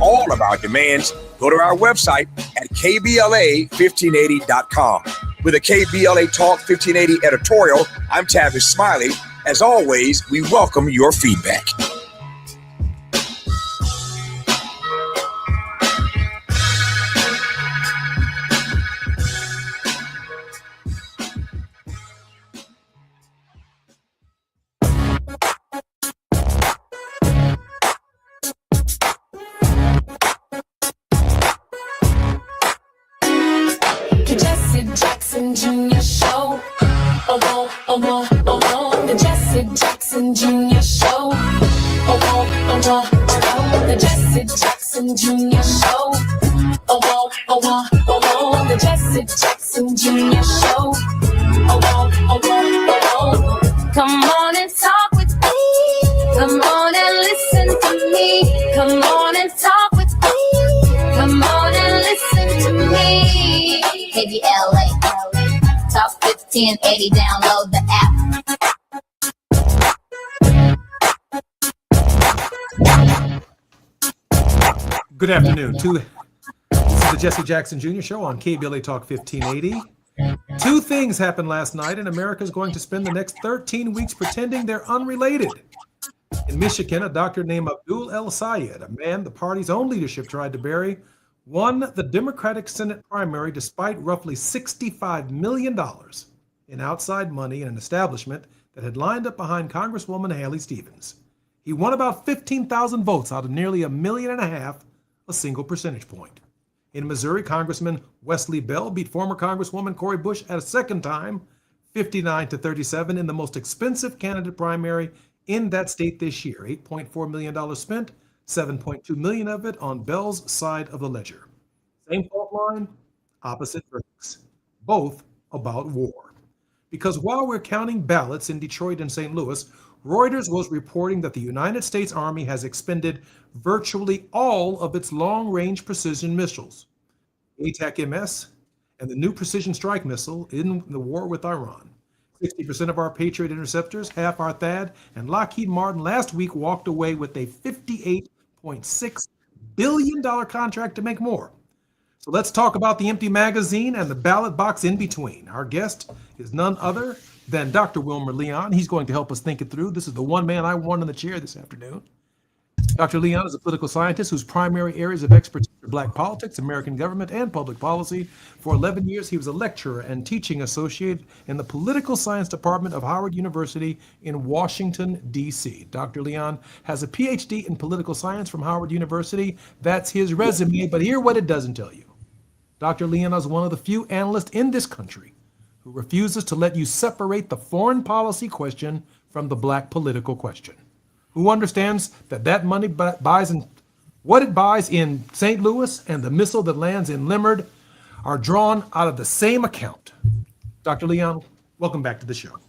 all of our demands, go to our website at kbla1580.com. With a KBLA Talk 1580 editorial, I'm Tavis Smiley. As always, we welcome your feedback. Jr. Show. The Jesse Jackson Jr. Show. The Jesse Jackson Jr. Show. The Jesse Jackson Jr. Show. Come on and talk with me. Come on and listen to me. Come on and talk with me. Come on and listen to me. KBLA Talk 1580. Download the app. Good afternoon. This is the Jesse Jackson Jr. Show on KBLA Talk 1580. Two things happened last night, and America is going to spend the next 13 weeks pretending they're unrelated. In Michigan, a doctor named Abdul El Sayed, a man the party's own leadership tried to bury, won the Democratic Senate primary despite roughly $65 million in outside money and an establishment that had lined up behind Congresswoman Haley Stevens. He won about 15,000 votes out of nearly 1.5 million, a single percentage point. In Missouri, Congressman Wesley Bell beat former Congresswoman Cori Bush at a second time, 59-37, in the most expensive candidate primary in that state this year. $8.4 million spent, $7.2 million of it on Bell's side of the ledger. Same fault line, opposite verdicts, both about war. Because while we're counting ballots in Detroit and St. Louis, Reuters was reporting that the United States Army has expended virtually all of its long-range precision missiles, ATAC-MS, and the new precision strike missile in the war with Iran. 60% of our Patriot interceptors, half our THAAD, and Lockheed Martin last week walked away with a $58.6 billion contract to make more. So let's talk about the empty magazine and the ballot box in between. Our guest is none other than Dr. Wilmer Leon. He's going to help us think it through. This is the one man I want in the chair this afternoon. Dr. Leon is a political scientist whose primary areas of expertise are Black politics, American government, and public policy. For 11 years, he was a lecturer and teaching associate in the political science department of Howard University in Washington, D.C. Dr. Leon has a PhD in political science from Howard University. That's his resume, but hear what it doesn't tell you. Dr. Leon is one of the few analysts in this country who refuses to let you separate the foreign policy question from the Black political question, who understands that money buys in what it buys in St. Louis and the missile that lands in Limmerd are drawn out of the same account. Dr. Leon, welcome back to the show.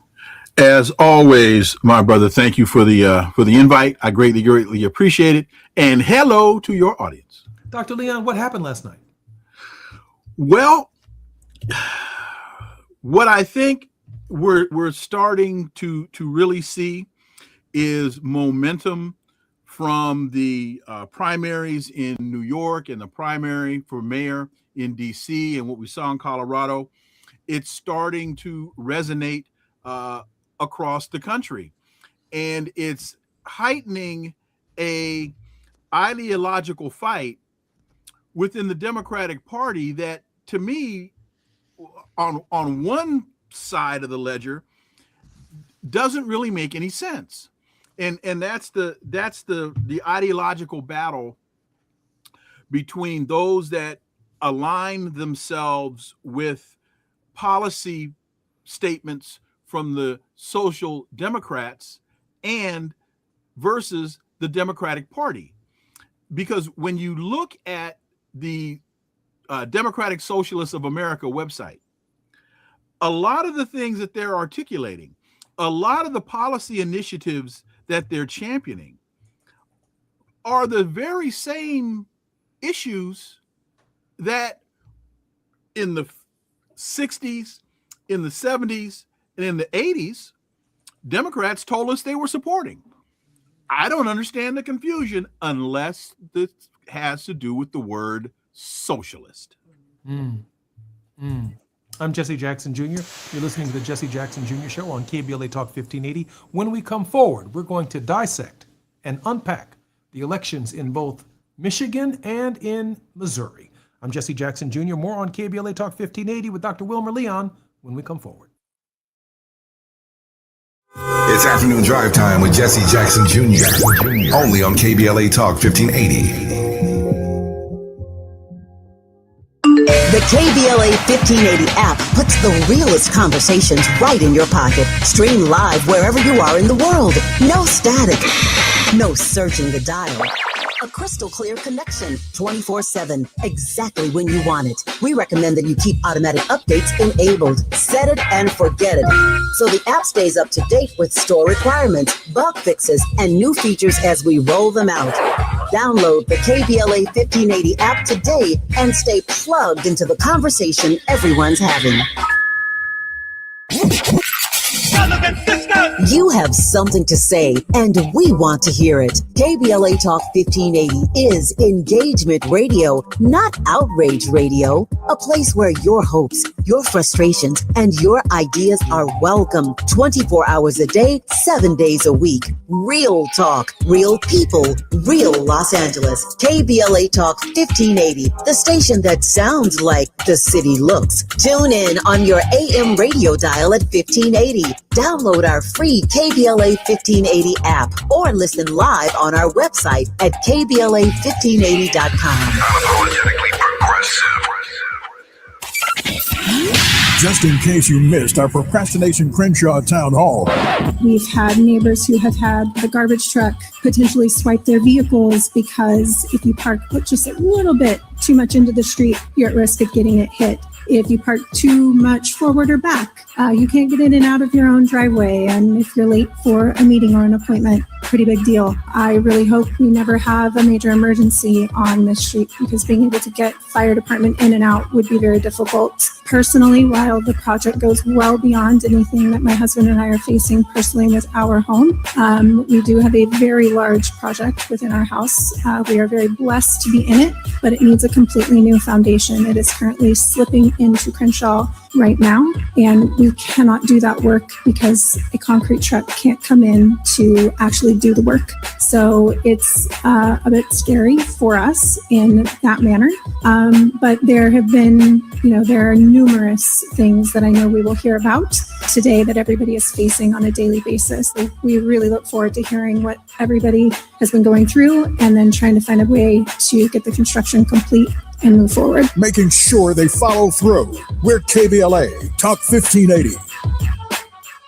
As always, my brother, thank you for the invite. I greatly appreciate it. And hello to your audience. Dr. Leon, what happened last night? Well, what I think we're starting to really see is momentum from the primaries in New York and the primary for mayor in DC and what we saw in Colorado. It's starting to resonate across the country, and it's heightening a ideological fight within the Democratic Party that, to me, on one side of the ledger, doesn't really make any sense. And that's the ideological battle between those that align themselves with policy statements from the social democrats and versus the Democratic Party. Because when you look at the Democratic Socialists of America website, a lot of the things that they're articulating, a lot of the policy initiatives that they're championing are the very same issues that in the 60s, in the 70s, and in the 80s, Democrats told us they were supporting. I don't understand the confusion unless this has to do with the word socialist. I'm Jesse Jackson Jr. You're listening to the Jesse Jackson Jr. Show on KBLA Talk 1580. When we come forward, we're going to dissect and unpack the elections in both Michigan and in Missouri. I'm Jesse Jackson Jr. More on KBLA Talk 1580 with Dr. Wilmer Leon when we come forward. It's afternoon drive time with Jesse Jackson Jr. Only on KBLA Talk 1580. The KBLA 1580 app puts the realest conversations right in your pocket. Stream live wherever you are in the world. No static. No searching the dial. A crystal clear connection 24/7, exactly when you want it. We recommend that you keep automatic updates enabled. Set it and forget it. So the app stays up to date with store requirements, bug fixes, and new features as we roll them out. Download the KBLA 1580 app today and stay plugged into the conversation everyone's having. You have something to say, and we want to hear it. KBLA Talk 1580 is engagement radio, not outrage radio. A place where your hopes, your frustrations, and your ideas are welcome 24 hours a day, 7 days a week. Real talk, real people, real Los Angeles. KBLA Talk 1580, the station that sounds like the city looks. Tune in on your AM radio dial at 1580. Download our free KBLA 1580 app or listen live on our website at KBLA1580.com. Unapologetically progressive. Just in case you missed our Procrastination Crenshaw Town Hall. We've had neighbors who have had the garbage truck potentially swipe their vehicles because if you park just a little bit too much into the street, you're at risk of getting it hit. If you park too much forward or back, you can't get in and out of your own driveway. And if you're late for a meeting or an appointment, pretty big deal. I really hope we never have a major emergency on this street because being able to get fire department in and out would be very difficult. Personally, while the project goes well beyond anything that my husband and I are facing personally with our home, we do have a very large project within our house. We are very blessed to be in it, but it needs a completely new foundation. It is currently slipping into Crenshaw right now, and we cannot do that work because a concrete truck can't come in to actually do the work. So it's a bit scary for us in that manner. But there have been, there are numerous things that I know we will hear about today that everybody is facing on a daily basis. We really look forward to hearing what everybody has been going through and then trying to find a way to get the construction complete and move forward. Making sure they follow through. We're KBLA Talk 1580.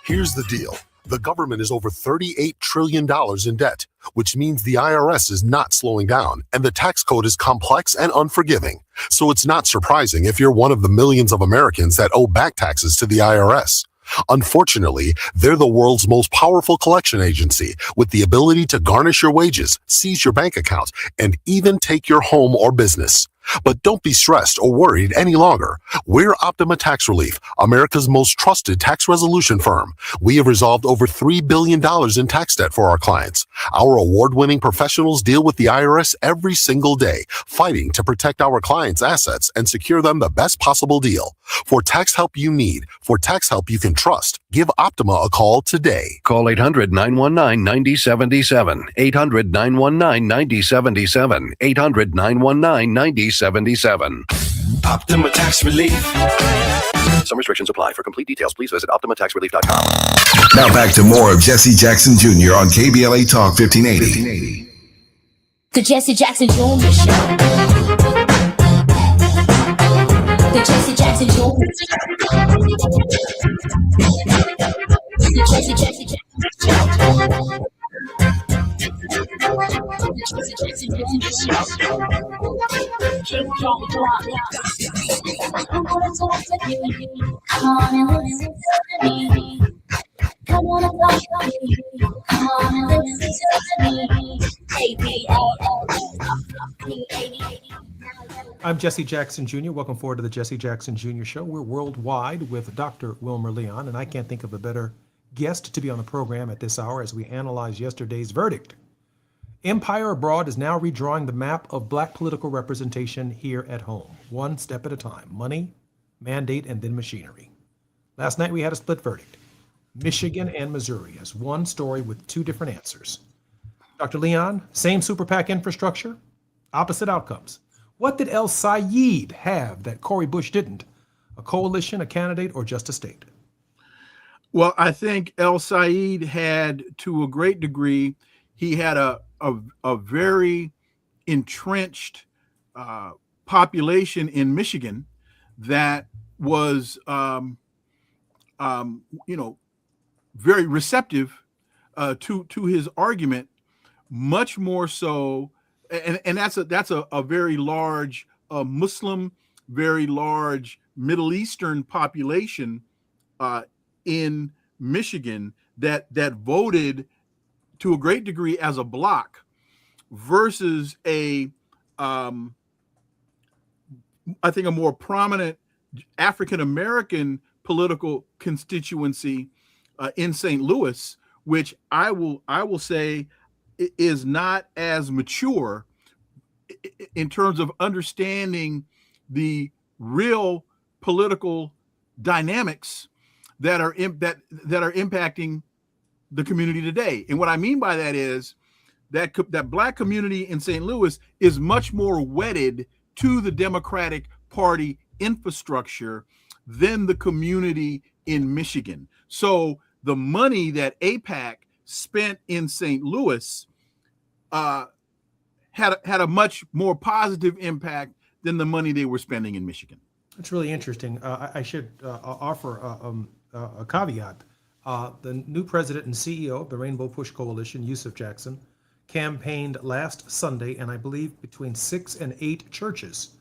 Here's the deal. The government is over $38 trillion in debt, which means the IRS is not slowing down, and the tax code is complex and unforgiving. So it's not surprising if you're one of the millions of Americans that owe back taxes to the IRS. Unfortunately, they're the world's most powerful collection agency with the ability to garnish your wages, seize your bank accounts, and even take your home or business. But don't be stressed or worried any longer. We're Optima Tax Relief, America's most trusted tax resolution firm. We have resolved over $3 billion in tax debt for our clients. Our award-winning professionals deal with the IRS every single day, fighting to protect our clients' assets and secure them the best possible deal. For tax help you need, for tax help you can trust, give Optima a call today. Call 800-919-9077. 800-919-9077. 800-919-9077. Optima Tax Relief. Some restrictions apply. For complete details, please visit OptimaTaxRelief.com. Now back to more of Jesse Jackson Jr. on KBLA Talk 1580. The Jesse Jackson Jr. Show. The Jesse Jackson Jr. The Jesse Jackson Jr. Come on and listen to me. Come on and talk to me. Come on and listen to me. I'm Jesse Jackson Jr. Welcome forward to the Jesse Jackson Jr. Show. We're worldwide with Dr. Wilmer Leon, and I can't think of a better guest to be on the program at this hour as we analyze yesterday's verdict. Empire Abroad is now redrawing the map of black political representation here at home, one step at a time. Money, mandate, and then machinery. Last night we had a split verdict. Michigan and Missouri as one story with two different answers. Dr. Leon, same super PAC infrastructure, opposite outcomes. What did El Sayed have that Cori Bush didn't? A coalition, a candidate, or just a state? Well, I think El Sayed had, to a great degree, he had a very entrenched population in Michigan that was, very receptive to his argument, much more so, and that's a very large Muslim, very large Middle Eastern population in Michigan that voted to a great degree as a bloc versus I think a more prominent African-American political constituency in St. Louis, which I will say is not as mature in terms of understanding the real political dynamics that are impacting the community today. And what I mean by that is that black community in St. Louis is much more wedded to the Democratic Party infrastructure than the community in Michigan. So the money that AIPAC spent in St. Louis had a much more positive impact than the money they were spending in Michigan. It's really interesting. I should offer a caveat. The new president and CEO of the Rainbow Push Coalition, Yusuf Jackson, campaigned last Sunday, and I believe between 6 and 8 churches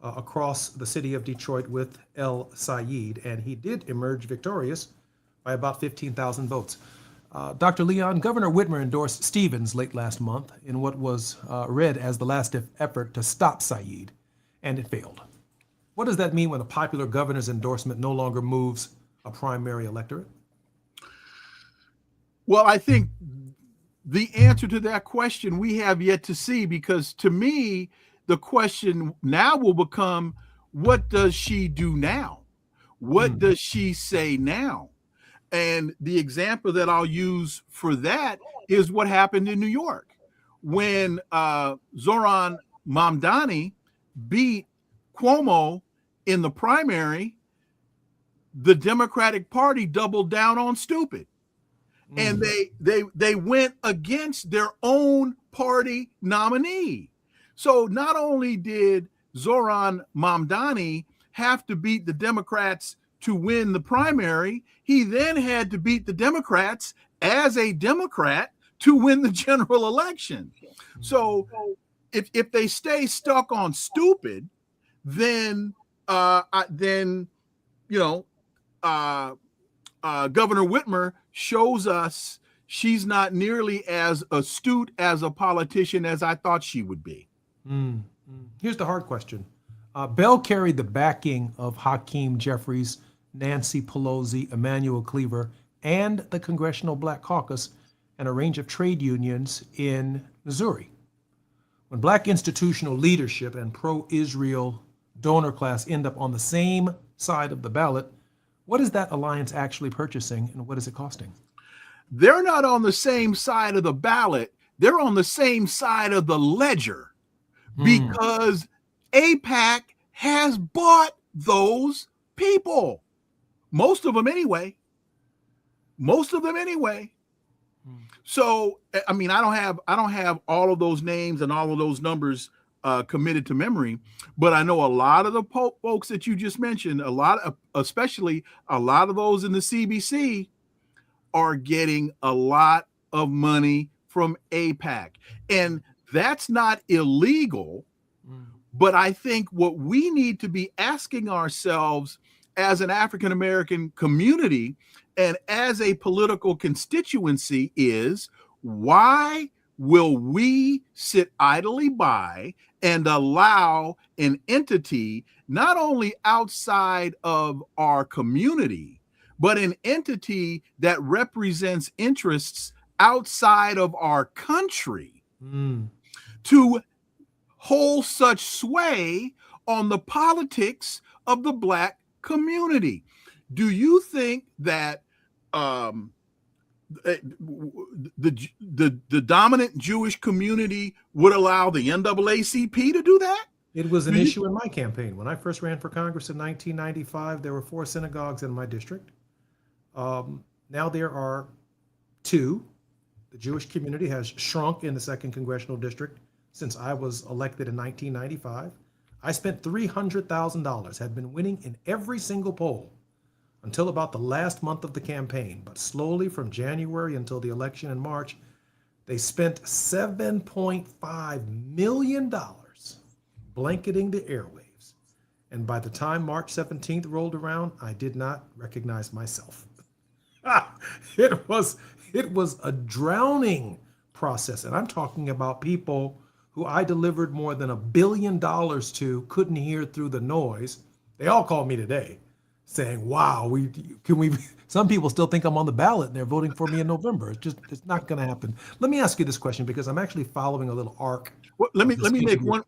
across the city of Detroit with El Sayed, and he did emerge victorious by about 15,000 votes. Dr. Leon, Governor Whitmer endorsed Stevens late last month in what was read as the last effort to stop Sayed, and it failed. What does that mean when a popular governor's endorsement no longer moves a primary electorate? Well, I think the answer to that question we have yet to see, because to me, the question now will become, what does she do now? What does she say now? And the example that I'll use for that is what happened in New York when Zoran Mamdani beat Cuomo in the primary. The Democratic Party doubled down on stupid. And they went against their own party nominee. So not only did Zoran Mamdani have to beat the Democrats to win the primary, he then had to beat the Democrats as a Democrat to win the general election. So if they stay stuck on stupid, then Governor Whitmer shows us she's not nearly as astute as a politician as I thought she would be. Here's the hard question. Bell carried the backing of Hakeem Jeffries, Nancy Pelosi, Emmanuel Cleaver, and the Congressional Black Caucus and a range of trade unions in Missouri. When Black institutional leadership and pro-Israel donor class end up on the same side of the ballot, what is that alliance actually purchasing and what is it costing? They're not on the same side of the ballot. They're on the same side of the ledger because AIPAC has bought those people. Most of them anyway. So, I mean, I don't have all of those names and all of those numbers committed to memory, but I know a lot of the folks that you just mentioned, especially a lot of those in the CBC are getting a lot of money from AIPAC. And that's not illegal, but I think what we need to be asking ourselves as an African-American community and as a political constituency is, why will we sit idly by and allow an entity not only outside of our community, but an entity that represents interests outside of our country to hold such sway on the politics of the Black community? Do you think that the dominant Jewish community would allow the NAACP to do that? It was an issue in my campaign. When I first ran for Congress in 1995, there were 4 synagogues in my district. Now there are 2. The Jewish community has shrunk in the 2nd Congressional District since I was elected in 1995. I spent $300,000, had been winning in every single poll until about the last month of the campaign. But slowly from January until the election in March, they spent $7.5 million blanketing the airwaves. And by the time March 17th rolled around, I did not recognize myself. It was a drowning process. And I'm talking about people who I delivered more than $1 billion to, couldn't hear through the noise. They all called me today saying, wow, some people still think I'm on the ballot and they're voting for me in November. It's not going to happen. Let me ask you this question because I'm actually following a little arc. Well, let me make one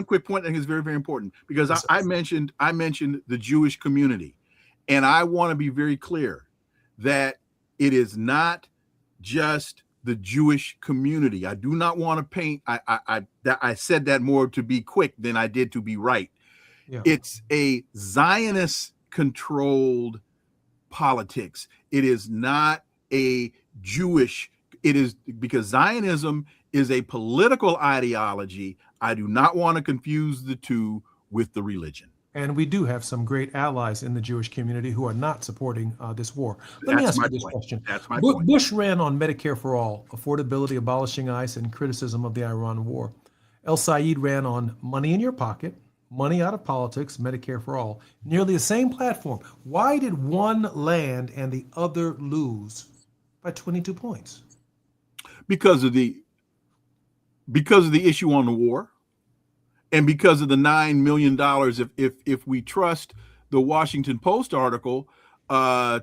quick point that is very, very important, because I mentioned the Jewish community, and I want to be very clear that it is not just the Jewish community. I do not want to paint. I said that more to be quick than I did to be right. Yeah. It's a Zionist-controlled politics. It is not a Jewish. It is because Zionism is a political ideology. I do not want to confuse the two with the religion. And we do have some great allies in the Jewish community who are not supporting this war. Let me That's ask my you this point. question. That's my point. Bush ran on Medicare for all, affordability, abolishing ICE, and criticism of the Iran war. El Sayed ran on money in your pocket, money out of politics, Medicare for all. Nearly the same platform. Why did one land and the other lose by 22 points? Because of the issue on the war, and because of the $9 million. If we trust the Washington Post article,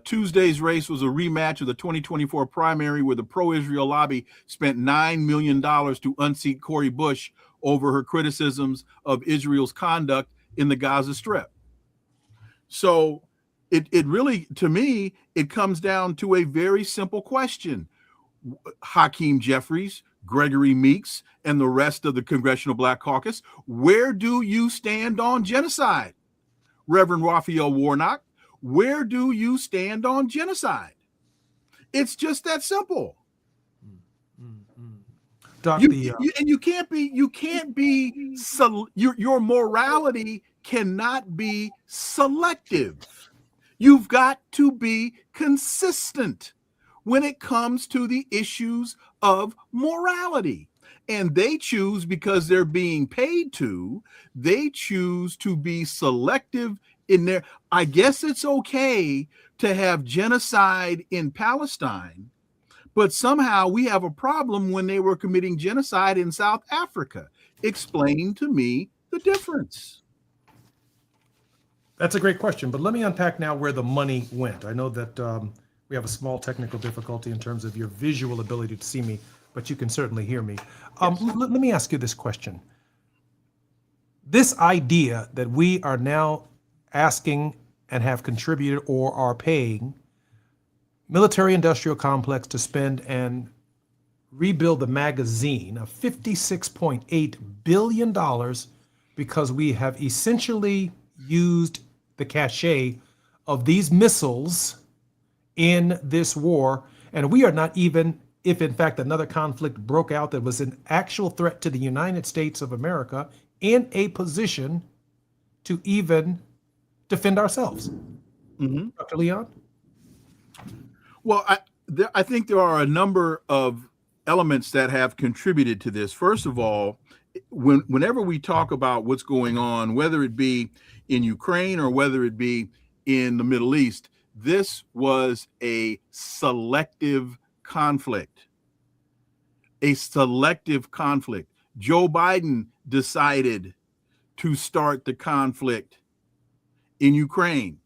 Tuesday's race was a rematch of the 2024 primary where the pro-Israel lobby spent $9 million to unseat Cori Bush over her criticisms of Israel's conduct in the Gaza Strip. So it really, to me, it comes down to a very simple question. Hakeem Jeffries, Gregory Meeks, and the rest of the Congressional Black Caucus, where do you stand on genocide? Reverend Raphael Warnock, where do you stand on genocide? It's just that simple. Your morality cannot be selective. You've got to be consistent when it comes to the issues of morality. And they choose, because they're being paid to, they choose to be selective in their, I guess it's okay to have genocide in Palestine, but somehow we have a problem when they were committing genocide in South Africa. Explain to me the difference. That's a great question, but let me unpack now where the money went. I know that we have a small technical difficulty in terms of your visual ability to see me, but you can certainly hear me. Let me ask you this question. This idea that we are now asking and have contributed or are paying military-industrial complex to spend and rebuild the magazine of $56.8 billion because we have essentially used the cachet of these missiles in this war, and we are not even, if in fact another conflict broke out that was an actual threat to the United States of America, in a position to even defend ourselves. Mm-hmm. Dr. Leon? Well, I think there are a number of elements that have contributed to this. First of all, whenever we talk about what's going on, whether it be in Ukraine or whether it be in the Middle East, this was a selective conflict. A selective conflict. Joe Biden decided to start the conflict in Ukraine.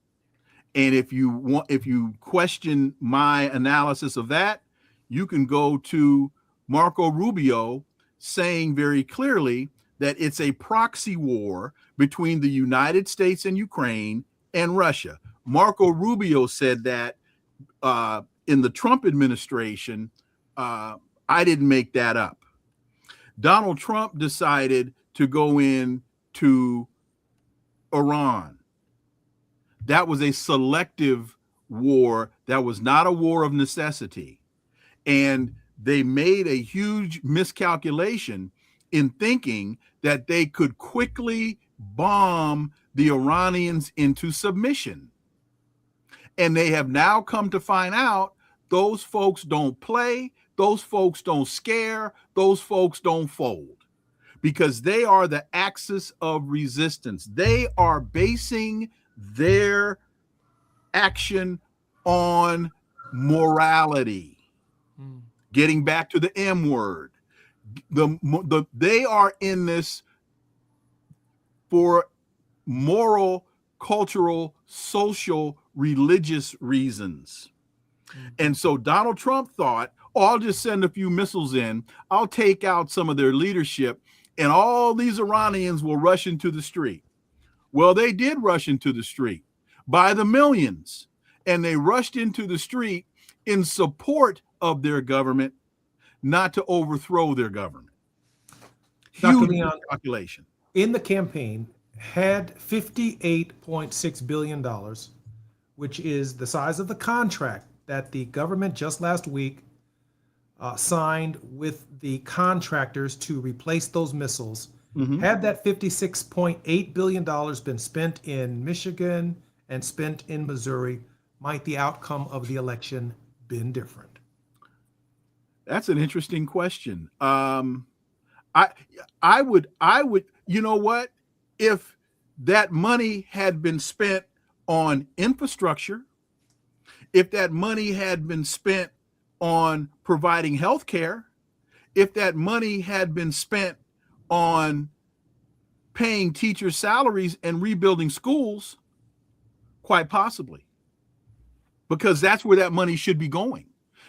And if you question my analysis of that, you can go to Marco Rubio saying very clearly that it's a proxy war between the United States and Ukraine and Russia. Marco Rubio said that in the Trump administration. I didn't make that up. Donald Trump decided to go in to Iran. That was a selective war. That was not a war of necessity. And they made a huge miscalculation in thinking that they could quickly bomb the Iranians into submission. And they have now come to find out those folks don't play, those folks don't scare, those folks don't fold, because they are the axis of resistance. They are basing their action on morality. Getting back to the M word, they are in this for moral, cultural, social, religious reasons. And so Donald Trump thought, oh, I'll just send a few missiles in, I'll take out some of their leadership, and all these Iranians will rush into the street. Well, they did rush into the street by the millions, and they rushed into the street in support of their government, not to overthrow their government. Dr. Huge Leon, calculation. in the campaign, had $58.6 billion, which is the size of the contract that the government just last week signed with the contractors to replace those missiles. Had that $56.8 billion been spent in Michigan and spent in Missouri, might the outcome of the election been different? That's an interesting question. I would, you know what? If that money had been spent on infrastructure, if that money had been spent on providing health care, if that money had been spent on paying teachers' salaries and rebuilding schools, quite possibly, because that's where that money should be going.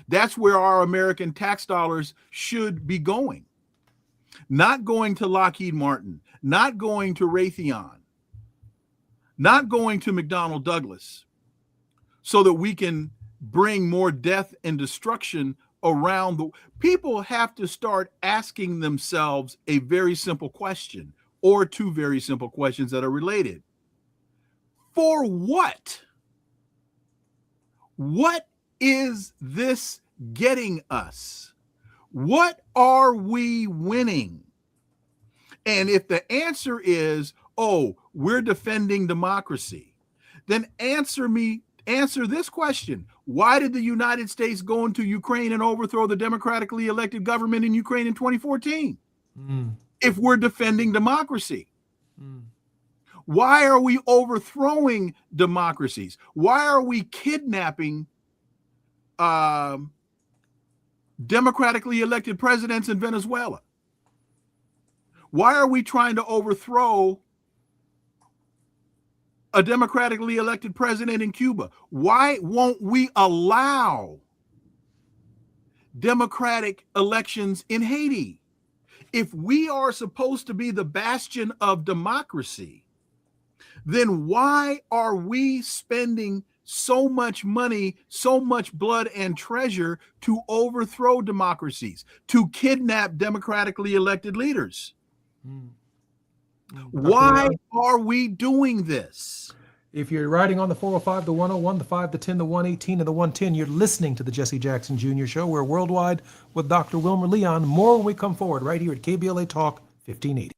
That's where our American tax dollars should be going. Not going to Lockheed Martin, not going to Raytheon, not going to McDonnell Douglas, so that we can bring more death and destruction around the people. Have to start asking themselves a very simple question, or two very simple questions that are related. For what? What is this getting us? What are we winning? And if the answer is, oh, we're defending democracy, then answer this question. Why did the United States go into Ukraine and overthrow the democratically elected government in Ukraine in 2014? If we're defending democracy. Why are we overthrowing democracies? Why are we kidnapping democratically elected presidents in Venezuela? Why are we trying to overthrow a democratically elected president in Cuba? Why won't we allow democratic elections in Haiti? If we are supposed to be the bastion of democracy, then why are we spending so much money, so much blood and treasure to overthrow democracies, to kidnap democratically elected leaders? Why are we doing this? If you're riding on the 405, the 101, the 5, the 10, the 118, and the 110, you're listening to the Jesse Jackson Jr. Show. We're worldwide with Dr. Wilmer Leon. More when we come forward right here at KBLA Talk 1580.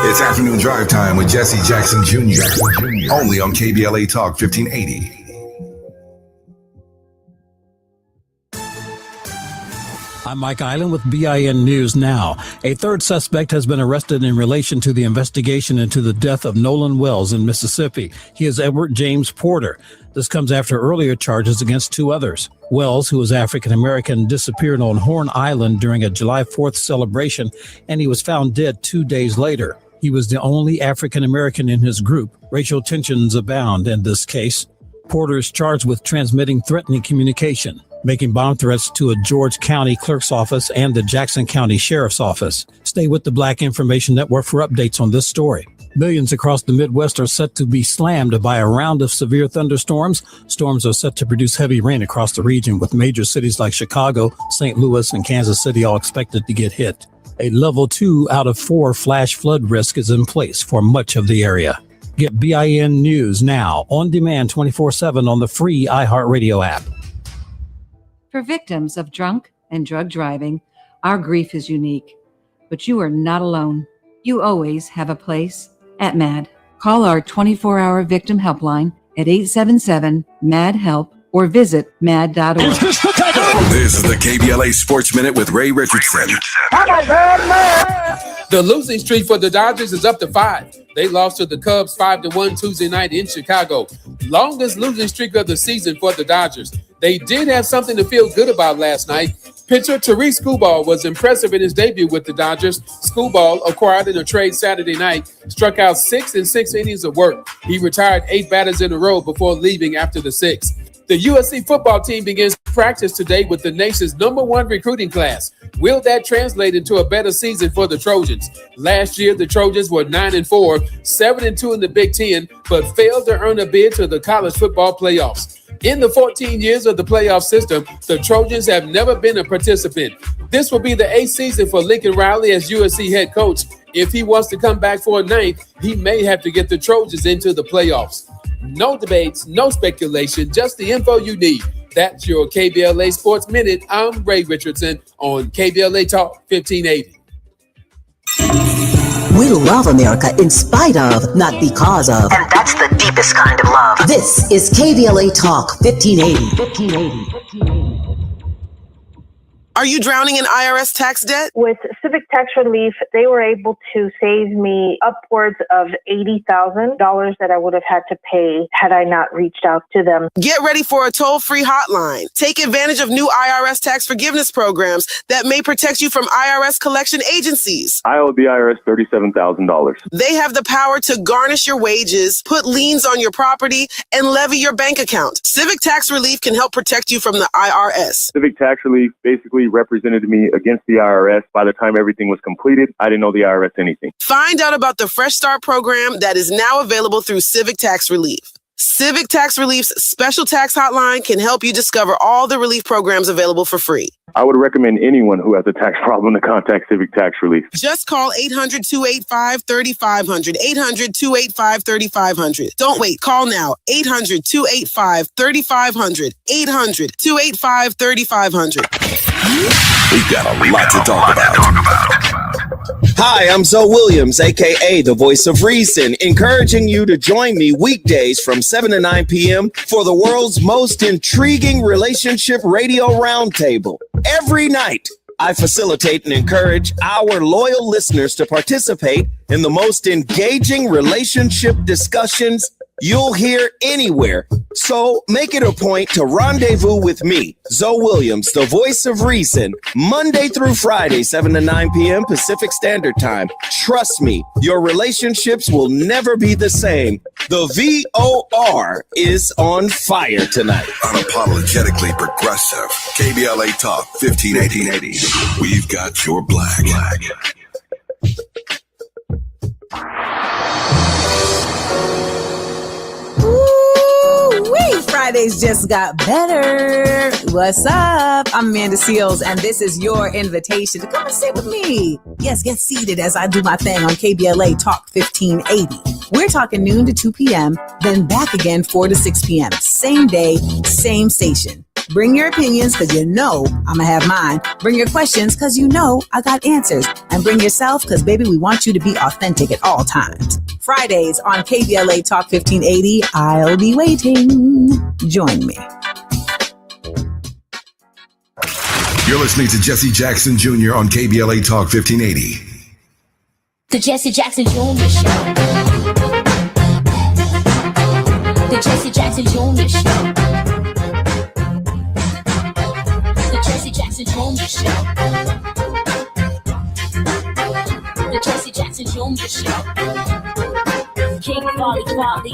It's afternoon drive time with Jesse Jackson Jr. Only on KBLA Talk 1580. I'm Mike Island with BIN News Now. A third suspect has been arrested in relation to the investigation into the death of Nolan Wells in Mississippi. He is Edward James Porter. This comes after earlier charges against two others. Wells, who was African-American, disappeared on Horn Island during a July 4th celebration, and he was found dead 2 days later. He was the only African-American in his group. Racial tensions abound in this case. Porter is charged with transmitting threatening communication, making bomb threats to a George County clerk's office and the Jackson County Sheriff's Office. Stay with the Black Information Network for updates on this story. Millions across the Midwest are set to be slammed by a round of severe thunderstorms. Storms are set to produce heavy rain across the region, with major cities like Chicago, St. Louis, and Kansas City all expected to get hit. A level 2 out of 4 flash flood risk is in place for much of the area. Get BIN News Now on demand 24/7 on the free iHeartRadio app. For victims of drunk and drug driving, our grief is unique, but you are not alone. You always have a place at MAD. Call our 24-hour victim helpline at 877-MAD-HELP or visit mad.org. This is the KBLA Sports Minute with Ray Richardson. The losing streak for the Dodgers is up to 5. They lost to the Cubs 5-1 Tuesday night in Chicago. Longest losing streak of the season for the Dodgers. They did have something to feel good about last night. Pitcher Tariq Skubal was impressive in his debut with the Dodgers. Skubal, acquired in a trade Saturday night, struck out 6 in 6 innings of work. He retired 8 batters in a row before leaving after the 6th. The USC football team begins practice today with the nation's #1 recruiting class. Will that translate into a better season for the Trojans? Last year, the Trojans were 9-4, 7-2 in the Big Ten, but failed to earn a bid to the college football playoffs. In the 14 years of the playoff system, the Trojans have never been a participant. This will be the 8th season for Lincoln Riley as USC head coach. If he wants to come back for a 9th, he may have to get the Trojans into the playoffs. No debates, no speculation, just the info you need. That's your KBLA Sports Minute. I'm Ray Richardson on KBLA Talk 1580. We love America in spite of, not because of. And that's the deepest kind of love. This is KBLA Talk 1580. Are you drowning in IRS tax debt? With Civic Tax Relief, they were able to save me upwards of $80,000 that I would have had to pay had I not reached out to them. Get ready for a toll-free hotline. Take advantage of new IRS tax forgiveness programs that may protect you from IRS collection agencies. I owe the IRS $37,000. They have the power to garnish your wages, put liens on your property, and levy your bank account. Civic Tax Relief can help protect you from the IRS. Civic Tax Relief basically represented me against the IRS. By the time everything was completed, I didn't owe the IRS anything. Find out about the Fresh Start program that is now available through Civic Tax Relief. Civic Tax Relief's special tax hotline can help you discover all the relief programs available for free. I would recommend anyone who has a tax problem to contact Civic Tax Relief. Just call 800-285-3500, 800-285-3500. Don't wait. Call now. 800-285-3500, 800-285-3500. We've got a lot to talk about. Hi, I'm Zoe Williams, aka the Voice of Reason, encouraging you to join me weekdays from 7 to 9 p.m. for the world's most intriguing relationship radio roundtable. Every night, I facilitate and encourage our loyal listeners to participate in the most engaging relationship discussions you'll hear anywhere. So make it a point to rendezvous with me, Zoe Williams, the Voice of Reason, Monday through Friday, 7 to 9 p.m. Pacific Standard Time. Trust me, your relationships will never be the same. The VOR is on fire tonight. Unapologetically progressive. KBLA Talk 1580. We've got your black. Ooh-wee, Fridays just got better. What's up? I'm Amanda Seals, and this is your invitation to come and sit with me. Yes, get seated as I do my thing on KBLA Talk 1580. We're talking noon to 2 p.m., then back again 4 to 6 p.m. Same day, same station. Bring your opinions, because you know I'm going to have mine. Bring your questions, because you know I got answers. And bring yourself, because, baby, we want you to be authentic at all times. Fridays on KBLA Talk 1580. I'll be waiting. Join me. You're listening to Jesse Jackson Jr. on KBLA Talk 1580. The Jesse Jackson Jr. Show. The Jesse Jackson Jr. Show. The Jesse Jackson Jr. Show. The Jesse Jackson Jr. Show. King Volley, drop the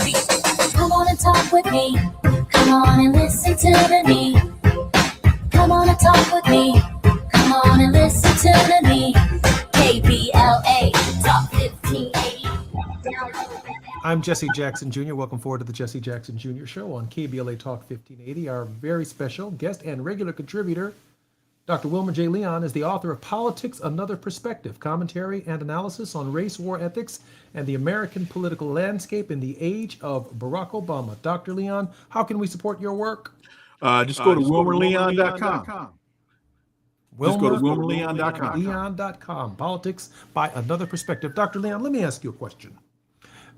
beat. Come on and talk with me. Come on and listen to me. Come on and talk with me. Come on and listen to me. KBLA Talk 1580. I'm Jesse Jackson Jr. Welcome forward to the Jesse Jackson Jr. Show on KBLA Talk 1580. Our very special guest and regular contributor, Dr. Wilmer J. Leon, is the author of Politics, Another Perspective, Commentary and Analysis on Race, War, Ethics, and the American Political Landscape in the Age of Barack Obama. Dr. Leon, how can we support your work? Just go to WilmerLeon.com. Just go to WilmerLeon.com. Leon.com. Politics by Another Perspective. Dr. Leon, let me ask you a question.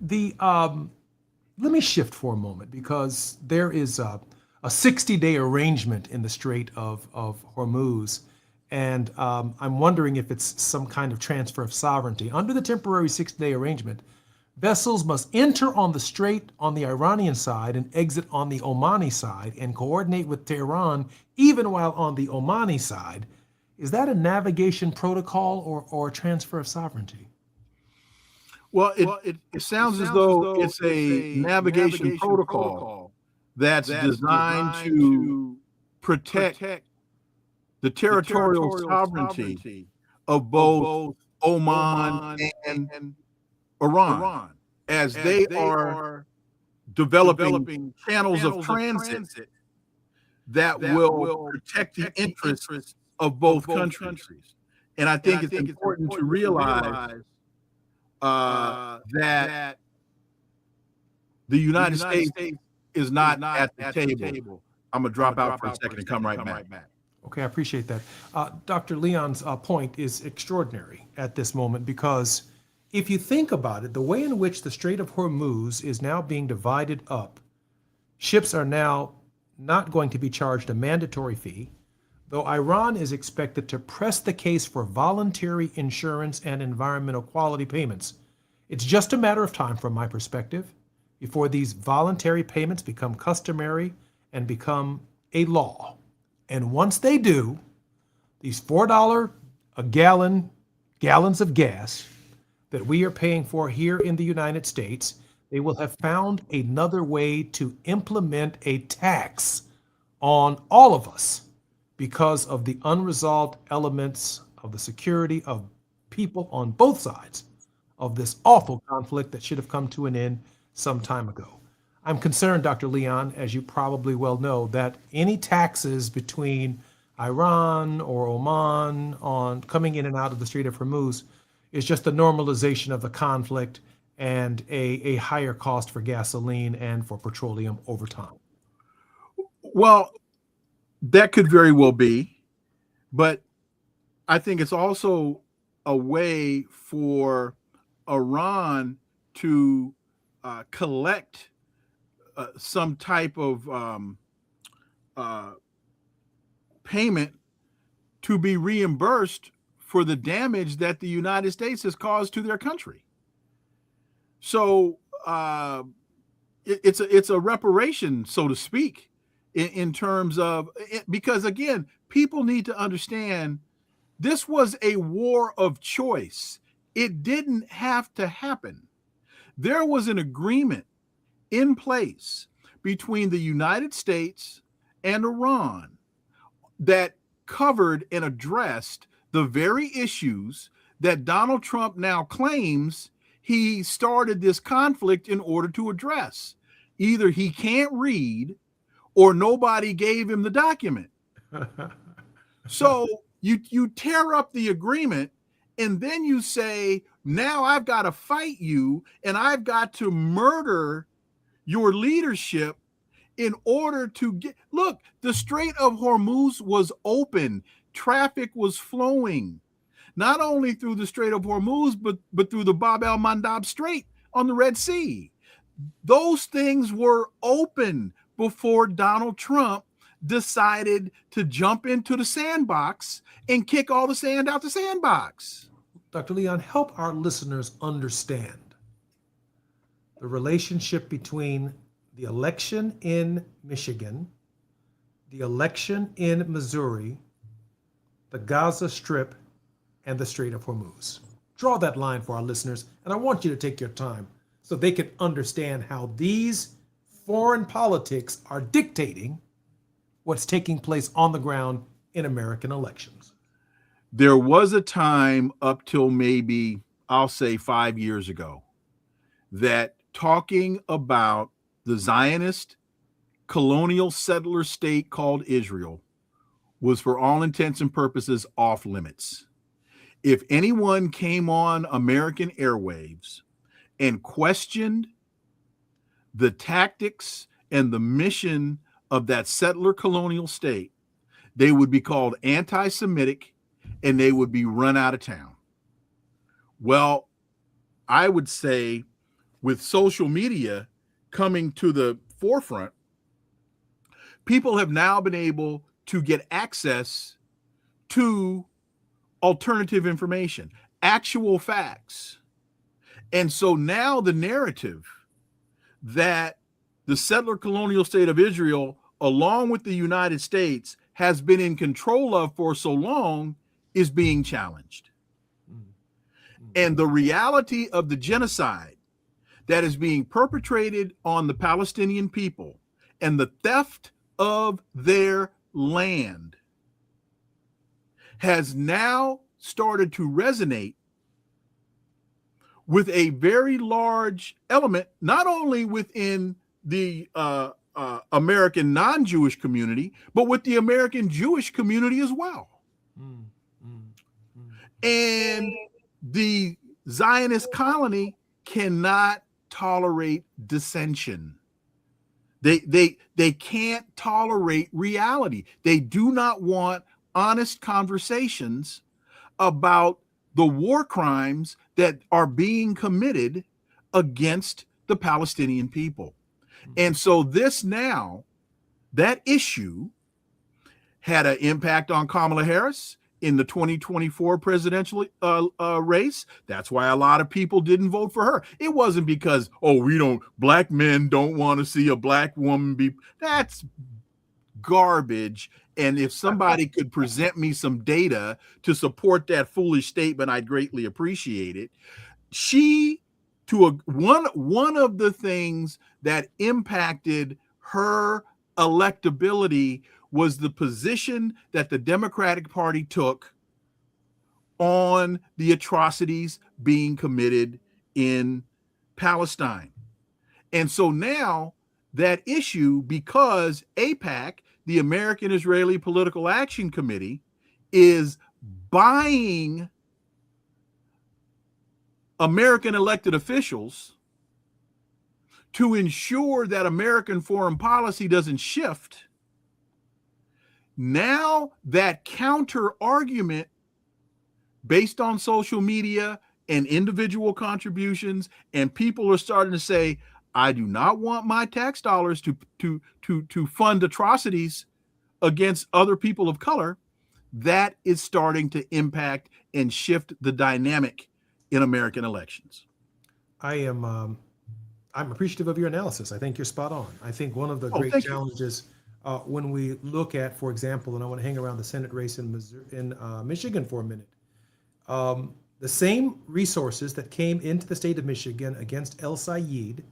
Let me shift for a moment, because there is a 60-day arrangement in the Strait of Hormuz, and I'm wondering if it's some kind of transfer of sovereignty. Under the temporary 60-day arrangement, vessels must enter on the strait on the Iranian side and exit on the Omani side and coordinate with Tehran even while on the Omani side. Is that a navigation protocol or a transfer of sovereignty? Well, it sounds as though it's a navigation protocol that's designed to protect the territorial sovereignty of both Oman and Iran, as they are developing channels of transit that will protect the interests of both countries. And I think it's important to realize that the United States is not at the table. I'm going to drop out for a second and come right back. Okay, I appreciate that. Dr. Leon's point is extraordinary at this moment because if you think about it, the way in which the Strait of Hormuz is now being divided up, ships are now not going to be charged a mandatory fee, though Iran is expected to press the case for voluntary insurance and environmental quality payments. It's just a matter of time, from my perspective, before these voluntary payments become customary and become a law. And once they do, these $4 a gallons of gas that we are paying for here in the United States, they will have found another way to implement a tax on all of us because of the unresolved elements of the security of people on both sides of this awful conflict that should have come to an end some time ago. I'm concerned, Dr. Leon, as you probably well know, that any taxes between Iran or Oman on coming in and out of the Strait of Hormuz is just the normalization of the conflict and a higher cost for gasoline and for petroleum over time. Well, that could very well be, but I think it's also a way for Iran to collect some type of payment to be reimbursed for the damage that the United States has caused to their country. So it's a reparation, so to speak, in terms of it, because again, people need to understand this was a war of choice. It didn't have to happen. There was an agreement in place between the United States and Iran that covered and addressed the very issues that Donald Trump now claims he started this conflict in order to address. Either he can't read or nobody gave him the document. So you tear up the agreement and then you say, now I've got to fight you and I've got to murder your leadership in order to get, look, the Strait of Hormuz was open. Traffic was flowing, not only through the Strait of Hormuz, but through the Bab el-Mandab Strait on the Red Sea. Those things were open before Donald Trump decided to jump into the sandbox and kick all the sand out the sandbox. Dr. Leon, help our listeners understand the relationship between the election in Michigan, the election in Missouri, the Gaza Strip, and the Strait of Hormuz. Draw that line for our listeners, and I want you to take your time so they can understand how these foreign politics are dictating what's taking place on the ground in American elections. There was a time up till maybe, I'll say 5 years ago, that talking about the Zionist colonial settler state called Israel was for all intents and purposes off limits. If anyone came on American airwaves and questioned the tactics and the mission of that settler colonial state, they would be called anti-Semitic and they would be run out of town. Well, I would say with social media coming to the forefront, people have now been able to get access to alternative information, actual facts. And so now the narrative that the settler colonial state of Israel, along with the United States, has been in control of for so long is being challenged. And the reality of the genocide that is being perpetrated on the Palestinian people and the theft of their land has now started to resonate with a very large element, not only within the American non-Jewish community, but with the American Jewish community as well. And the Zionist colony cannot tolerate dissension. They can't tolerate reality. They do not want honest conversations about the war crimes that are being committed against the Palestinian people. And so that issue had an impact on Kamala Harris in the 2024 presidential race. That's why a lot of people didn't vote for her. It wasn't because, black men don't want to see a black woman be. That's garbage. And if somebody could present me some data to support that foolish statement, I'd greatly appreciate it. One of the things that impacted her electability was the position that the Democratic Party took on the atrocities being committed in Palestine. And so now that issue, because AIPAC, the American Israeli Political Action Committee, is buying American elected officials to ensure that American foreign policy doesn't shift. Now that counter argument based on social media and individual contributions, and people are starting to say, I do not want my tax dollars to fund atrocities against other people of color. That is starting to impact and shift the dynamic in American elections. I'm appreciative of your analysis. I think you're spot on. I think one of the great challenges when we look at, for example, and I want to hang around the Senate race in Michigan for a minute, the same resources that came into the state of Michigan against El Sayed,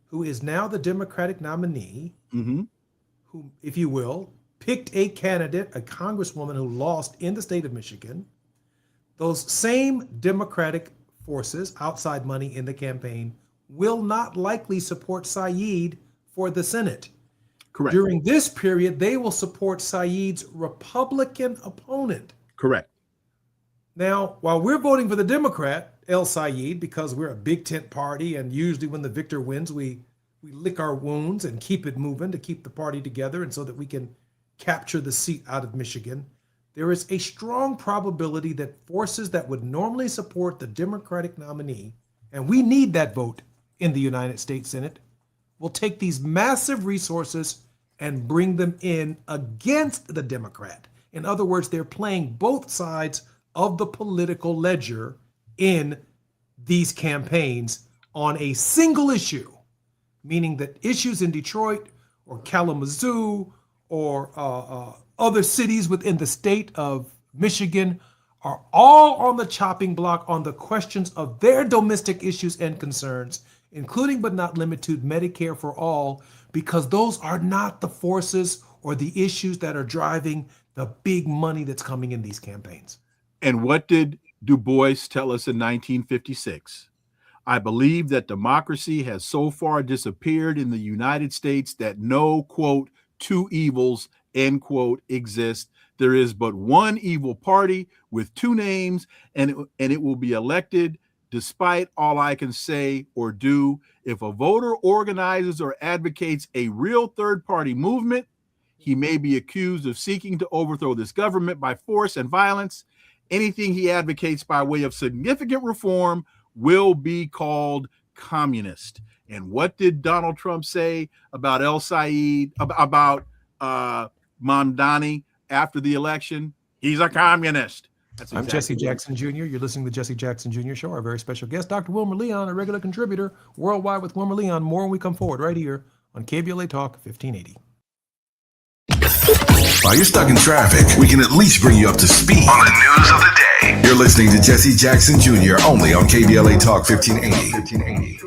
who is now the Democratic nominee, who, if you will, picked a candidate, a congresswoman who lost in the state of Michigan. Those same Democratic forces, outside money in the campaign, will not likely support Sayed for the Senate. Correct. During this period, they will support Sayed's Republican opponent. Correct. Now, while we're voting for the Democrat, El Sayed, because we're a big tent party, and usually when the victor wins, we lick our wounds and keep it moving to keep the party together and so that we can capture the seat out of Michigan, there is a strong probability that forces that would normally support the Democratic nominee, and we need that vote in the United States Senate, will take these massive resources and bring them in against the Democrat. In other words, they're playing both sides of the political ledger in these campaigns on a single issue, meaning that issues in Detroit or Kalamazoo or other cities within the state of Michigan are all on the chopping block on the questions of their domestic issues and concerns, including but not limited to Medicare for all, because those are not the forces or the issues that are driving the big money that's coming in these campaigns. And what did Du Bois tell us in 1956? I believe that democracy has so far disappeared in the United States that no, quote, two evils, end quote, exist. There is but one evil party with two names, and it will be elected despite all I can say or do. If a voter organizes or advocates a real third-party movement, he may be accused of seeking to overthrow this government by force and violence. Anything he advocates by way of significant reform will be called communist. And what did Donald Trump say about El Sayed, about Mamdani after the election? He's a communist. That's I'm Jesse Jackson Jr. You're listening to the Jesse Jackson Jr. Show. Our very special guest, Dr. Wilmer Leon, a regular contributor worldwide with Wilmer Leon. More when we come forward right here on KBLA Talk 1580. While you're stuck in traffic, we can at least bring you up to speed on the news of the day. You're listening to Jesse Jackson Jr. only on KBLA Talk 1580.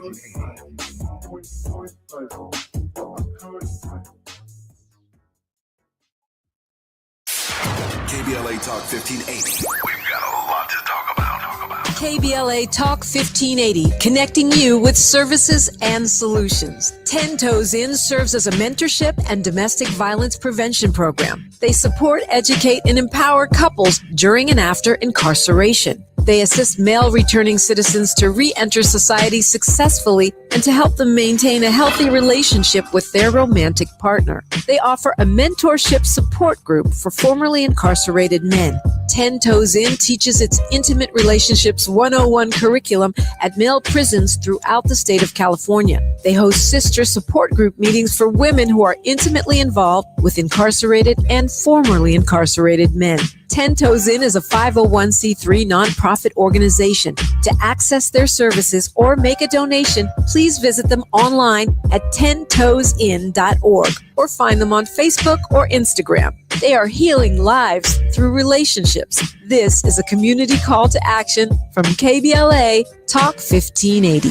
KBLA Talk 1580. We've got a lot to talk about. KBLA Talk 1580, connecting you with services and solutions. 10 Toes In serves as a mentorship and domestic violence prevention program. They support, educate, and empower couples during and after incarceration. They assist male returning citizens to re-enter society successfully and to help them maintain a healthy relationship with their romantic partner. They offer a mentorship support group for formerly incarcerated men. 10 Toes In teaches its Intimate Relationships 101 curriculum at male prisons throughout the state of California. They host sister support group meetings for women who are intimately involved with incarcerated and formerly incarcerated men. 10 Toes In is a 501c3 nonprofit organization. To access their services or make a donation, please visit them online at 10toesin.org or find them on Facebook or Instagram. They are healing lives through relationships. This is a community call to action from KBLA Talk 1580.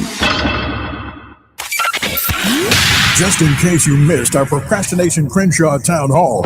Just in case you missed our Procrastination Crenshaw Town Hall.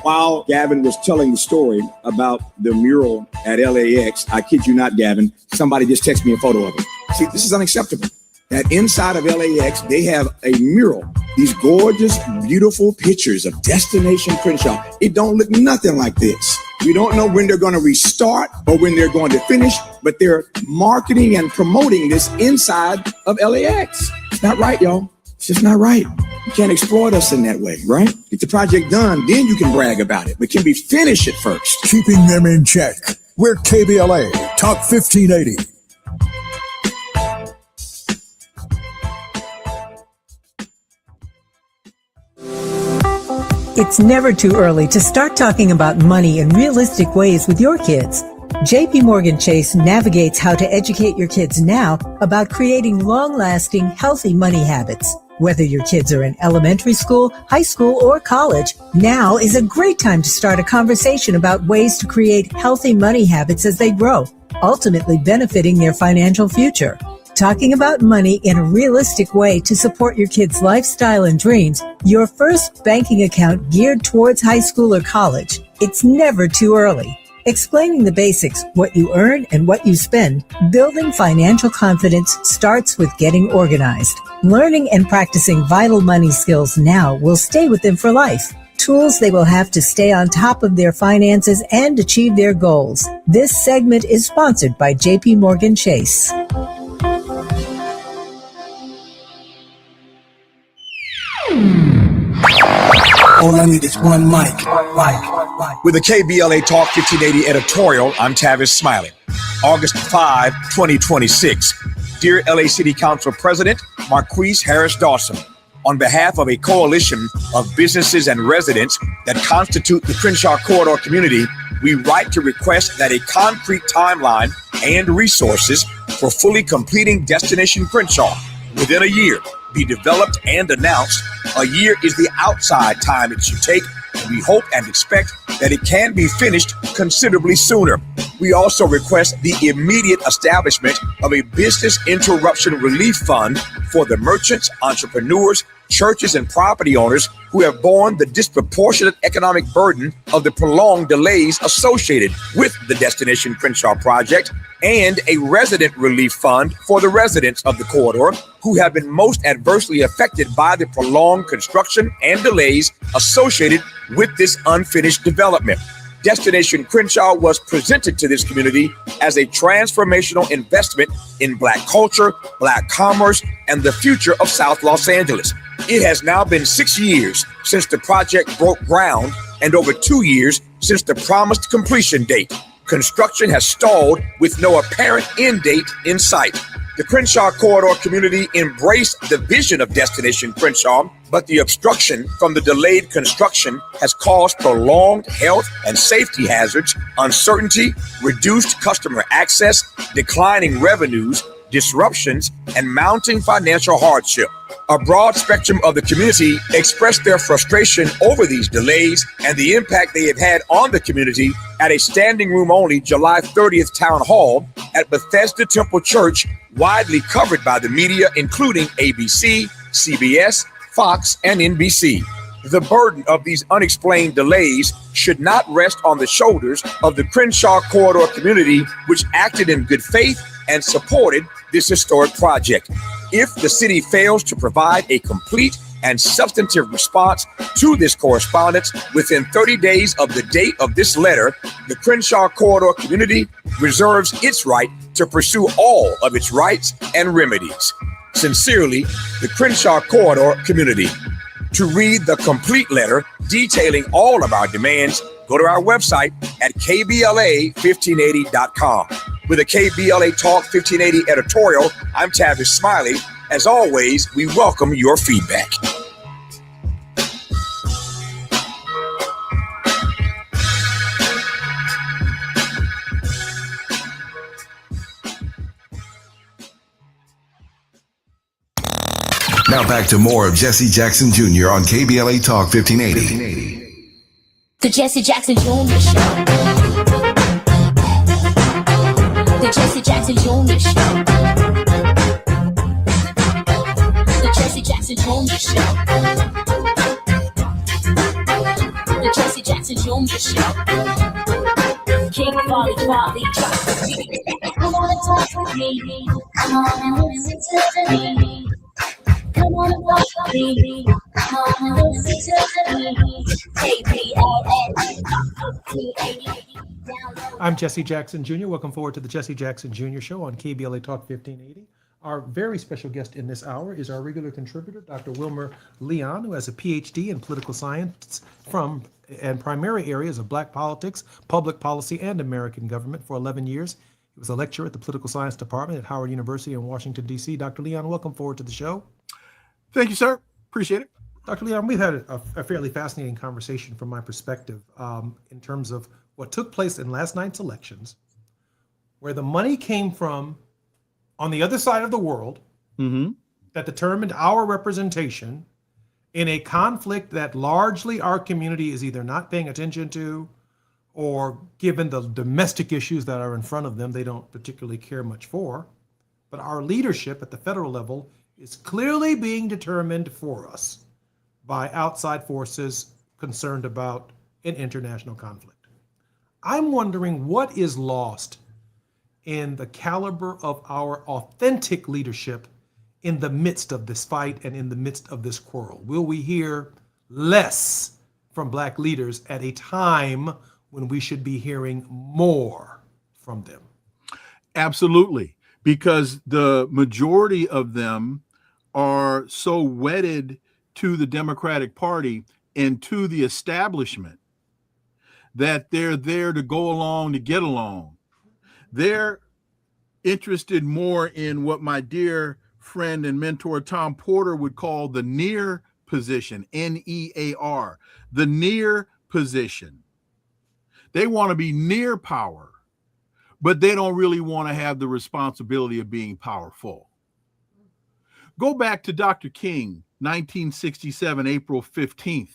While Gavin was telling the story about the mural at LAX, I kid you not, Gavin, somebody just texted me a photo of it. See, this is unacceptable. That inside of LAX, they have a mural. These gorgeous, beautiful pictures of Destination Crenshaw. It don't look nothing like this. We don't know when they're going to restart or when they're going to finish, but they're marketing and promoting this inside of LAX. It's not right, y'all. It's just not right. You can't exploit us in that way, right? Get the project done, then you can brag about it. But can we finish it first? Keeping them in check. We're KBLA Talk 1580. It's never too early to start talking about money in realistic ways with your kids. JP Morgan Chase navigates how to educate your kids now about creating long-lasting, healthy money habits. Whether your kids are in elementary school, high school, or college, now is a great time to start a conversation about ways to create healthy money habits as they grow, ultimately benefiting their financial future. Talking about money in a realistic way to support your kids' lifestyle and dreams, your first banking account geared towards high school or college. It's never too early. Explaining the basics, what you earn and what you spend, building financial confidence starts with getting organized. Learning and practicing vital money skills now will stay with them for life. Tools they will have to stay on top of their finances and achieve their goals. This segment is sponsored by JP Morgan Chase. All I need is one mic. With the KBLA Talk 1580 editorial, I'm Tavis Smiley. August 5, 2026. Dear LA City Council President Marquise Harris Dawson, on behalf of a coalition of businesses and residents that constitute the Crenshaw Corridor community, we write to request that a concrete timeline and resources for fully completing Destination Crenshaw within a year be developed and announced. A year is the outside time it should take, and we hope and expect that it can be finished considerably sooner. We also request the immediate establishment of a business interruption relief fund for the merchants, entrepreneurs, churches, and property owners who have borne the disproportionate economic burden of the prolonged delays associated with the Destination Crenshaw project, and a resident relief fund for the residents of the corridor who have been most adversely affected by the prolonged construction and delays associated with this unfinished development. Destination Crenshaw was presented to this community as a transformational investment in Black culture, Black commerce, and the future of South Los Angeles. It has now been 6 years since the project broke ground and over 2 years since the promised completion date. Construction has stalled with no apparent end date in sight. The Crenshaw Corridor community embraced the vision of Destination Crenshaw, but the obstruction from the delayed construction has caused prolonged health and safety hazards, uncertainty, reduced customer access, declining revenues, disruptions, and mounting financial hardship. A broad spectrum of the community expressed their frustration over these delays and the impact they have had on the community at a standing room only July 30th town hall at Bethesda Temple Church, widely covered by the media, including ABC, CBS, Fox, and NBC. The burden of these unexplained delays should not rest on the shoulders of the Crenshaw Corridor community, which acted in good faith and supported this historic project. If the city fails to provide a complete and substantive response to this correspondence within 30 days of the date of this letter, the Crenshaw Corridor community reserves its right to pursue all of its rights and remedies. Sincerely, the Crenshaw Corridor community. To read the complete letter detailing all of our demands, go to our website at kbla1580.com. With a KBLA Talk 1580 editorial, I'm Tavis Smiley. As always, we welcome your feedback. Now back to more of Jesse Jackson Jr. on KBLA Talk 1580. The Jesse Jackson Jr. Show. The Jesse Jackson Jr. Show. The Jesse Jackson Jr. Show. The Jesse Jackson Jr. Show. King Volley, drop the beat. Come on and talk with me. Come on and listen to me. Come on and walk with me. Come on and listen to me. I'm Jesse Jackson Jr. Welcome forward to the Jesse Jackson Jr. Show on KBLA Talk 1580. Our very special guest in this hour is our regular contributor, Dr. Wilmer Leon, who has a PhD in political science and primary areas of Black politics, public policy, and American government for 11 years. He was a lecturer at the Political Science Department at Howard University in Washington, D.C. Dr. Leon, welcome forward to the show. Thank you, sir. Appreciate it. Dr. Leon, we've had a fairly fascinating conversation from my perspective in terms of what took place in last night's elections, where the money came from on the other side of the world that determined our representation in a conflict that largely our community is either not paying attention to, or given the domestic issues that are in front of them, they don't particularly care much for. But our leadership at the federal level is clearly being determined for us by outside forces concerned about an international conflict. I'm wondering what is lost in the caliber of our authentic leadership in the midst of this fight and in the midst of this quarrel. Will we hear less from Black leaders at a time when we should be hearing more from them? Absolutely, because the majority of them are so wedded to the Democratic Party and to the establishment that they're there to go along to get along. They're interested more in what my dear friend and mentor Tom Porter would call the near position, N-E-A-R, the near position. They want to be near power, but they don't really want to have the responsibility of being powerful. Go back to Dr. King, 1967, April 15th.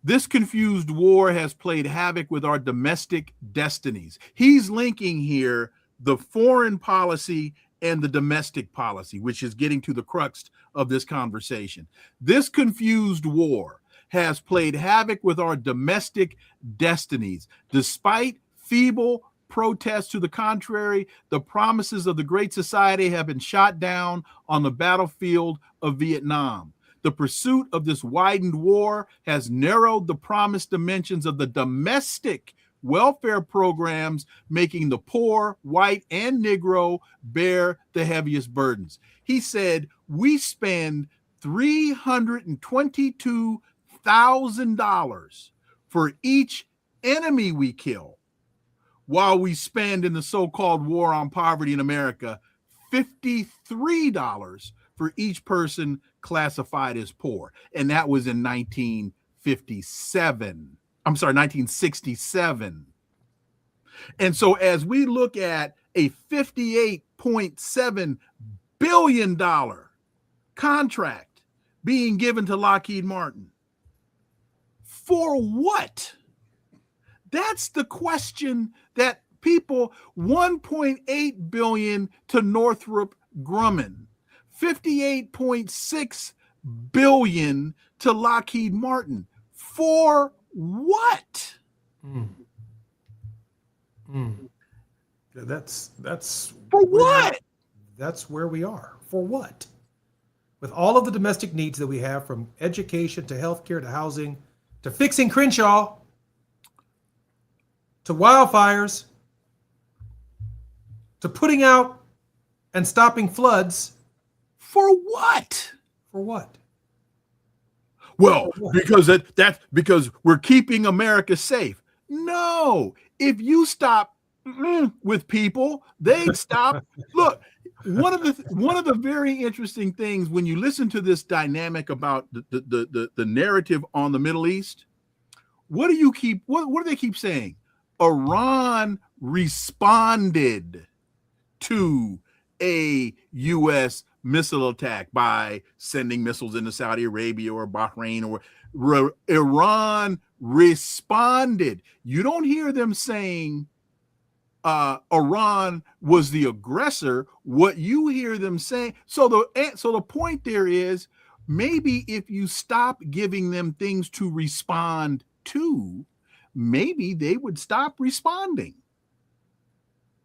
This confused war has played havoc with our domestic destinies. He's linking here the foreign policy and the domestic policy, which is getting to the crux of this conversation. This confused war has played havoc with our domestic destinies. Despite feeble protests to the contrary, the promises of the Great Society have been shot down on the battlefield of Vietnam. The pursuit of this widened war has narrowed the promised dimensions of the domestic welfare programs, making the poor, white, and Negro bear the heaviest burdens. He said, we spend $322,000 for each enemy we kill, while we spend in the so-called war on poverty in America $53 for each person classified as poor. And that was in 1967. And so as we look at a $58.7 billion contract being given to Lockheed Martin, for what? That's the question that people, 1.8 billion to Northrop Grumman, 58.6 billion to Lockheed Martin. For what? That's for what? That's where we are. For what? with all of the domestic needs that we have, from education to healthcare to housing to fixing Crenshaw to wildfires to putting out and stopping floods. For what? For what? Well, because that's because we're keeping America safe. No, if you stop with people, they'd stop. Look, one of the very interesting things when you listen to this dynamic about the narrative on the Middle East, what do they keep saying? Iran responded to a U.S. missile attack by sending missiles into Saudi Arabia or Bahrain, or Iran responded. You don't hear them saying Iran was the aggressor. What you hear them saying, so the point there is, maybe if you stop giving them things to respond to, maybe they would stop responding.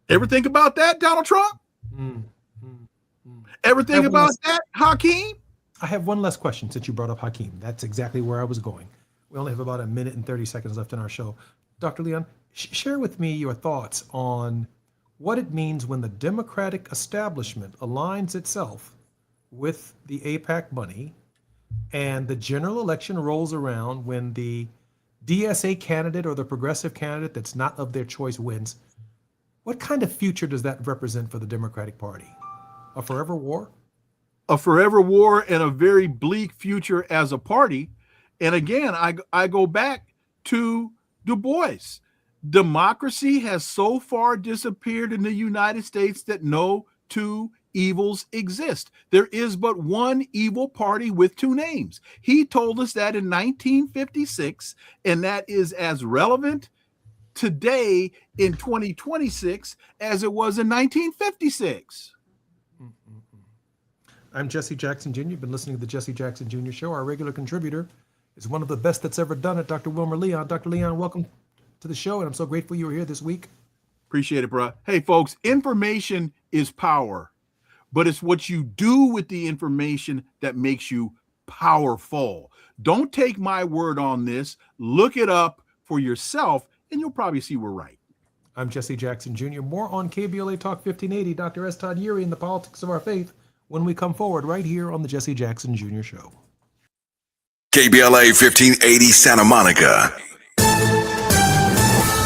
Ever think about that, Donald Trump? Ever think about that, Hakeem? I have one last question since you brought up Hakeem. That's exactly where I was going. We only have about a minute and 30 seconds left in our show. Dr. Leon, share with me your thoughts on what it means when the Democratic establishment aligns itself with the AIPAC money and the general election rolls around when the DSA candidate or the progressive candidate that's not of their choice wins. What kind of future does that represent for the Democratic Party? A forever war? A forever war and a very bleak future as a party. And again, I go back to Du Bois. Democracy has so far disappeared in the United States that no two evils exist. There is but one evil party with two names. He told us that in 1956, and that is as relevant today in 2026 as it was in 1956. I'm Jesse Jackson Jr. You've been listening to the Jesse Jackson Jr. Show. Our regular contributor is one of the best that's ever done it, Dr. Wilmer Leon. Dr. Leon, welcome to the show, and I'm so grateful you were here this week. Appreciate it, bro. Hey, folks, information is power, but it's what you do with the information that makes you powerful. Don't take my word on this. Look it up for yourself, and you'll probably see we're right. I'm Jesse Jackson Jr. More on KBLA Talk 1580, Dr. S. Todd Urey and the politics of our faith when we come forward right here on the Jesse Jackson Jr. Show. KBLA 1580 Santa Monica.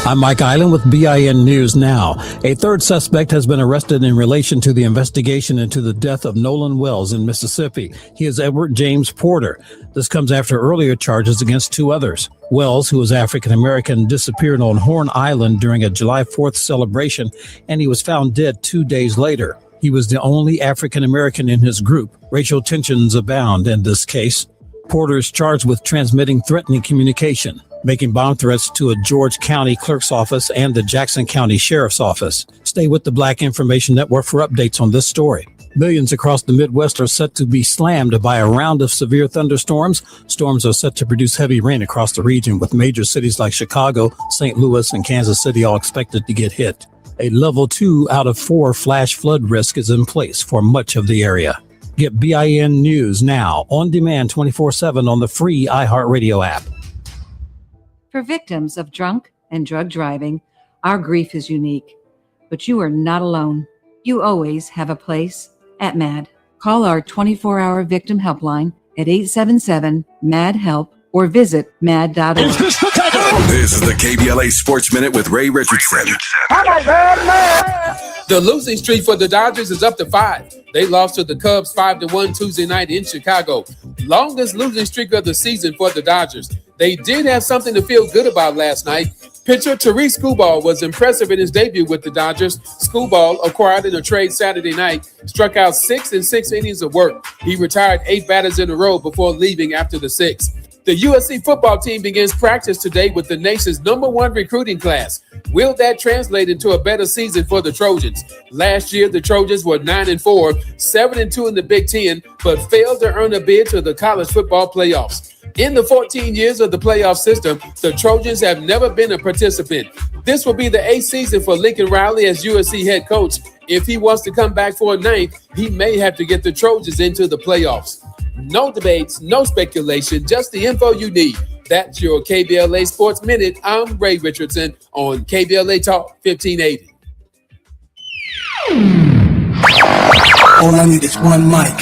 I'm Mike Island with BIN News Now. A third suspect has been arrested in relation to the investigation into the death of Nolan Wells in Mississippi. He is Edward James Porter. This comes after earlier charges against two others. Wells, who was African-American, disappeared on Horn Island during a July 4th celebration, and he was found dead 2 days later. He was the only African-American in his group. Racial tensions abound in this case. Porter is charged with transmitting threatening communication, making bomb threats to a George County clerk's office and the Jackson County Sheriff's Office. Stay with the Black Information Network for updates on this story. Millions across the Midwest are set to be slammed by a round of severe thunderstorms. Storms are set to produce heavy rain across the region, with major cities like Chicago, St. Louis, and Kansas City all expected to get hit. A level 2 out of 4 flash flood risk is in place for much of the area. Get BIN News Now on demand 24/7 on the free iHeartRadio app. For victims of drunk and drug driving, our grief is unique. But you are not alone. You always have a place at MAD. Call our 24-hour victim helpline at 877-MAD-HELP or visit mad.org. This is the KBLA Sports Minute with Ray Richardson. The losing streak for the Dodgers is up to 5. They lost to the Cubs 5-1 Tuesday night in Chicago. Longest losing streak of the season for the Dodgers. They did have something to feel good about last night. Pitcher Tariq Skubal was impressive in his debut with the Dodgers. Skubal, acquired in a trade Saturday night, struck out 6 in 6 innings of work. He retired 8 batters in a row before leaving after the 6th. The USC football team begins practice today with the nation's #1 recruiting class. Will that translate into a better season for the Trojans? Last year, the Trojans were 9-4, 7-2 in the Big Ten, but failed to earn a bid to the college football playoffs. In the 14 years of the playoff system, the Trojans have never been a participant. This will be the 8th season for Lincoln Riley as USC head coach, If he wants to come back for a ninth, he may have to get the Trojans into the playoffs. No debates, no speculation, just the info you need. That's your KBLA Sports Minute. I'm Ray Richardson on KBLA Talk 1580. All I need is one mic.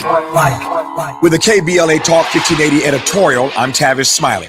With a KBLA Talk 1580 editorial, I'm Tavis Smiley.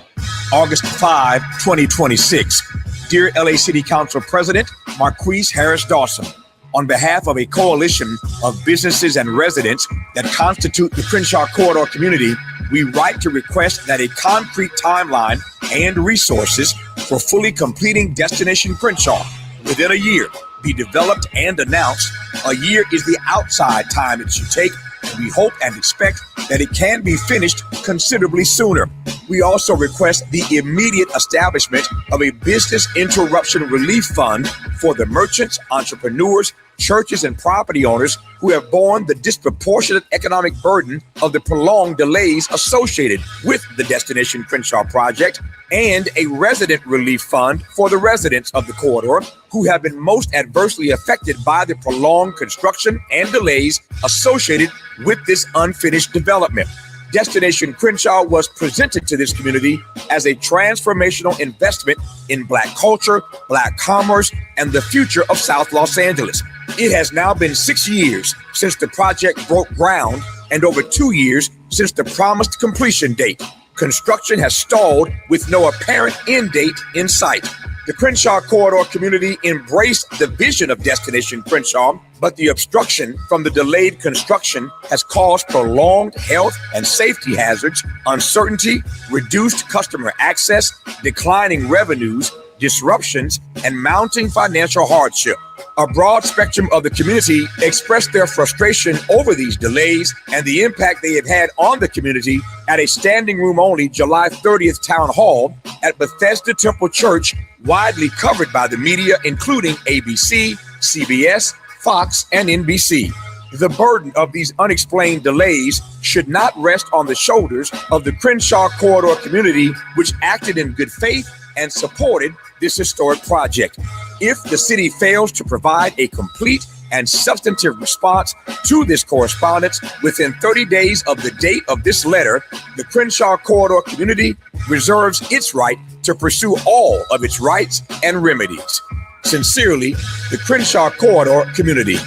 August 5, 2026. Dear LA City Council President Marquise Harris Dawson, on behalf of a coalition of businesses and residents that constitute the Crenshaw Corridor community, we write to request that a concrete timeline and resources for fully completing Destination Crenshaw within a year be developed and announced. A year is the outside time it should take, and we hope and expect that it can be finished considerably sooner. We also request the immediate establishment of a business interruption relief fund for the merchants, entrepreneurs, churches, and property owners who have borne the disproportionate economic burden of the prolonged delays associated with the Destination Crenshaw project, and a resident relief fund for the residents of the corridor who have been most adversely affected by the prolonged construction and delays associated with this unfinished development. Destination Crenshaw was presented to this community as a transformational investment in Black culture, Black commerce, and the future of South Los Angeles. It has now been 6 years since the project broke ground and over 2 years since the promised completion date. Construction has stalled with no apparent end date in sight. The Crenshaw Corridor community embraced the vision of Destination Crenshaw, but the obstruction from the delayed construction has caused prolonged health and safety hazards, uncertainty, reduced customer access, declining revenues, disruptions, and mounting financial hardship. A broad spectrum of the community expressed their frustration over these delays and the impact they have had on the community at a standing room only July 30th town hall at Bethesda Temple Church, widely covered by the media, including ABC, CBS, Fox, and NBC. The burden of these unexplained delays should not rest on the shoulders of the Crenshaw Corridor community, which acted in good faith and supported this historic project. If the city fails to provide a complete and substantive response to this correspondence within 30 days of the date of this letter, the Crenshaw Corridor community reserves its right to pursue all of its rights and remedies. Sincerely, the Crenshaw Corridor community.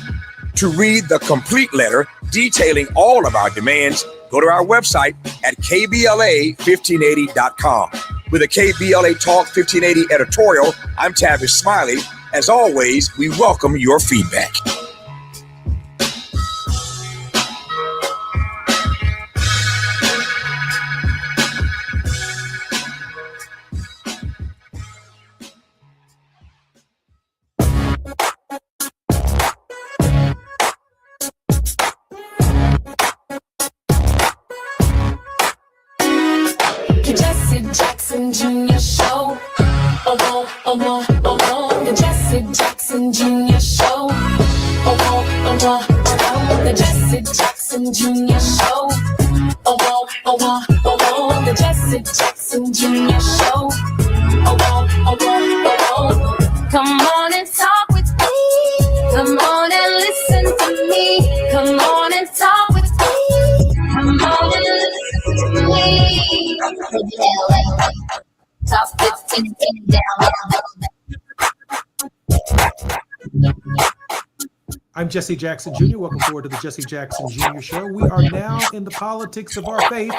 To read the complete letter detailing all of our demands, go to our website at kbla1580.com. With a KBLA Talk 1580 editorial, I'm Tavis Smiley. As always, we welcome your feedback. Jesse Jackson Jr. Show. The Jesse Jackson Jr. Show. The Jesse Jackson Jr. Show. The Jesse Jackson Jr. Show. Come on and talk with me. Come on and listen to me. Come on and talk with me. Come on and listen to me. Talk 15 down. I'm Jesse Jackson Jr. Welcome forward to the Jesse Jackson Jr. Show. We are now in the politics of our faith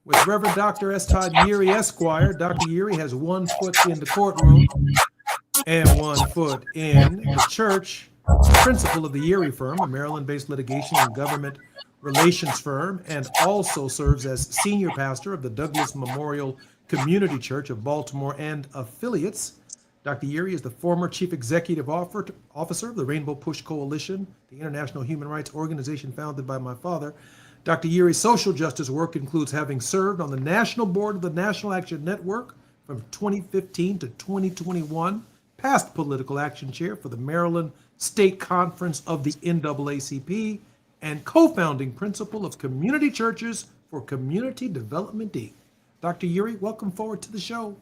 with Reverend Dr. S. Todd Yeary, Esquire. Dr. Yeary has 1 foot in the courtroom and 1 foot in the church. Principal of the Yeary firm, a Maryland-based litigation and government relations firm, and also serves as senior pastor of the Douglas Memorial Community Church of Baltimore and affiliates. Dr. Yeary is the former chief executive officer of the Rainbow Push Coalition, the international human rights organization founded by my father. Dr. Yeary's social justice work includes having served on the national board of the National Action Network from 2015 to 2021, past political action chair for the Maryland State Conference of the NAACP, and co-founding principal of Community Churches for Community Development Inc. Dr. Yeary, welcome forward to the show.